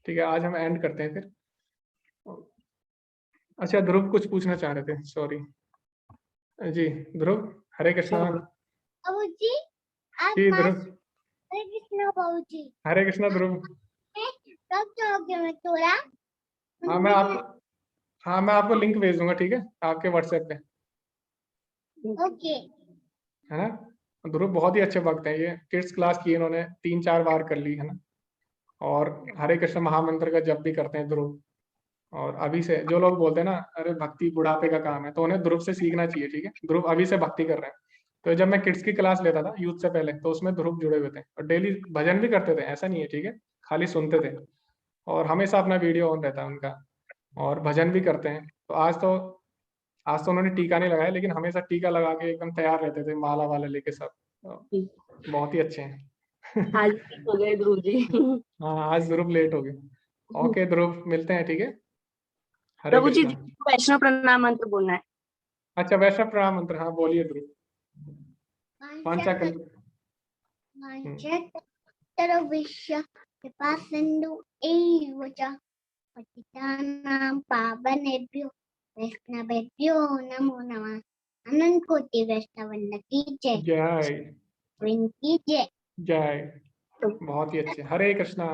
ठीक है, आज हम एंड करते हैं फिर। अच्छा, ध्रुव कुछ पूछना चाह रहे थे, सॉरी जी। ध्रुव, हरे कृष्णा।
बाबूजी, आज
जी
मास
ध्रुव,
हरे कृष्ण बाबूजी।
हरे कृष्णा ध्रुव।
कब जाओगे मथुरा?
हाँ मैं आप हाँ मैं आपको लिंक भेज दूंगा, ठीक है? आपके व्हाट्सएप पे,
ओके।
है ना? ध्रुव बहुत ही अच्छे भक्त हैं, ये किड्स क्लास की इन्होंने 3-4 बार कर ली है ना। और हरे कृष्ण महामंत्र का जप भी करते हैं ध्रुव। और अभी से जो लोग बोलते हैं ना अरे भक्ति बुढ़ापे का काम है, तो उन्हें ध्रुव से सीखना चाहिए, ठीक है? ध्रुव अभी से भक्ति कर रहे हैं। तो जब मैं किड्स की क्लास लेता था यूथ से पहले, तो उसमें ध्रुव जुड़े हुए थे और डेली भजन भी करते थे, ऐसा नहीं है, ठीक है? खाली सुनते थे, और हमेशा अपना वीडियो ऑन रहता है उनका, और भजन भी करते हैं। तो आज तो उन्होंने टीका नहीं लगाया, लेकिन हमेशा टीका लगा के एकदम तैयार रहते थे, माला वाला लेके सब। तो बहुत ही अच्छे हैं।
आज ठीक हो गए गुरुजी।
हाँ, आज ध्रुव लेट हो गए। ओके ध्रुव, मिलते हैं, ठीक है? हरे
प्रभु जी,
कृष्णा।
वैष्णव प्रणाम मंत्र बोलना है।
अच्छा, वैष्णव प्रणाम मंत्र, हाँ बोलिए ध्रुव। पांचाकल्प
विश्व कृपा सिंधु एव च पतितानां पावनेभ्यो वैष्णवेभ्यो नमो नमः। अनंत कोटि वैष्णवृंद की जय,
जय
की जय।
जय। बहुत ही अच्छे, हरे कृष्णा।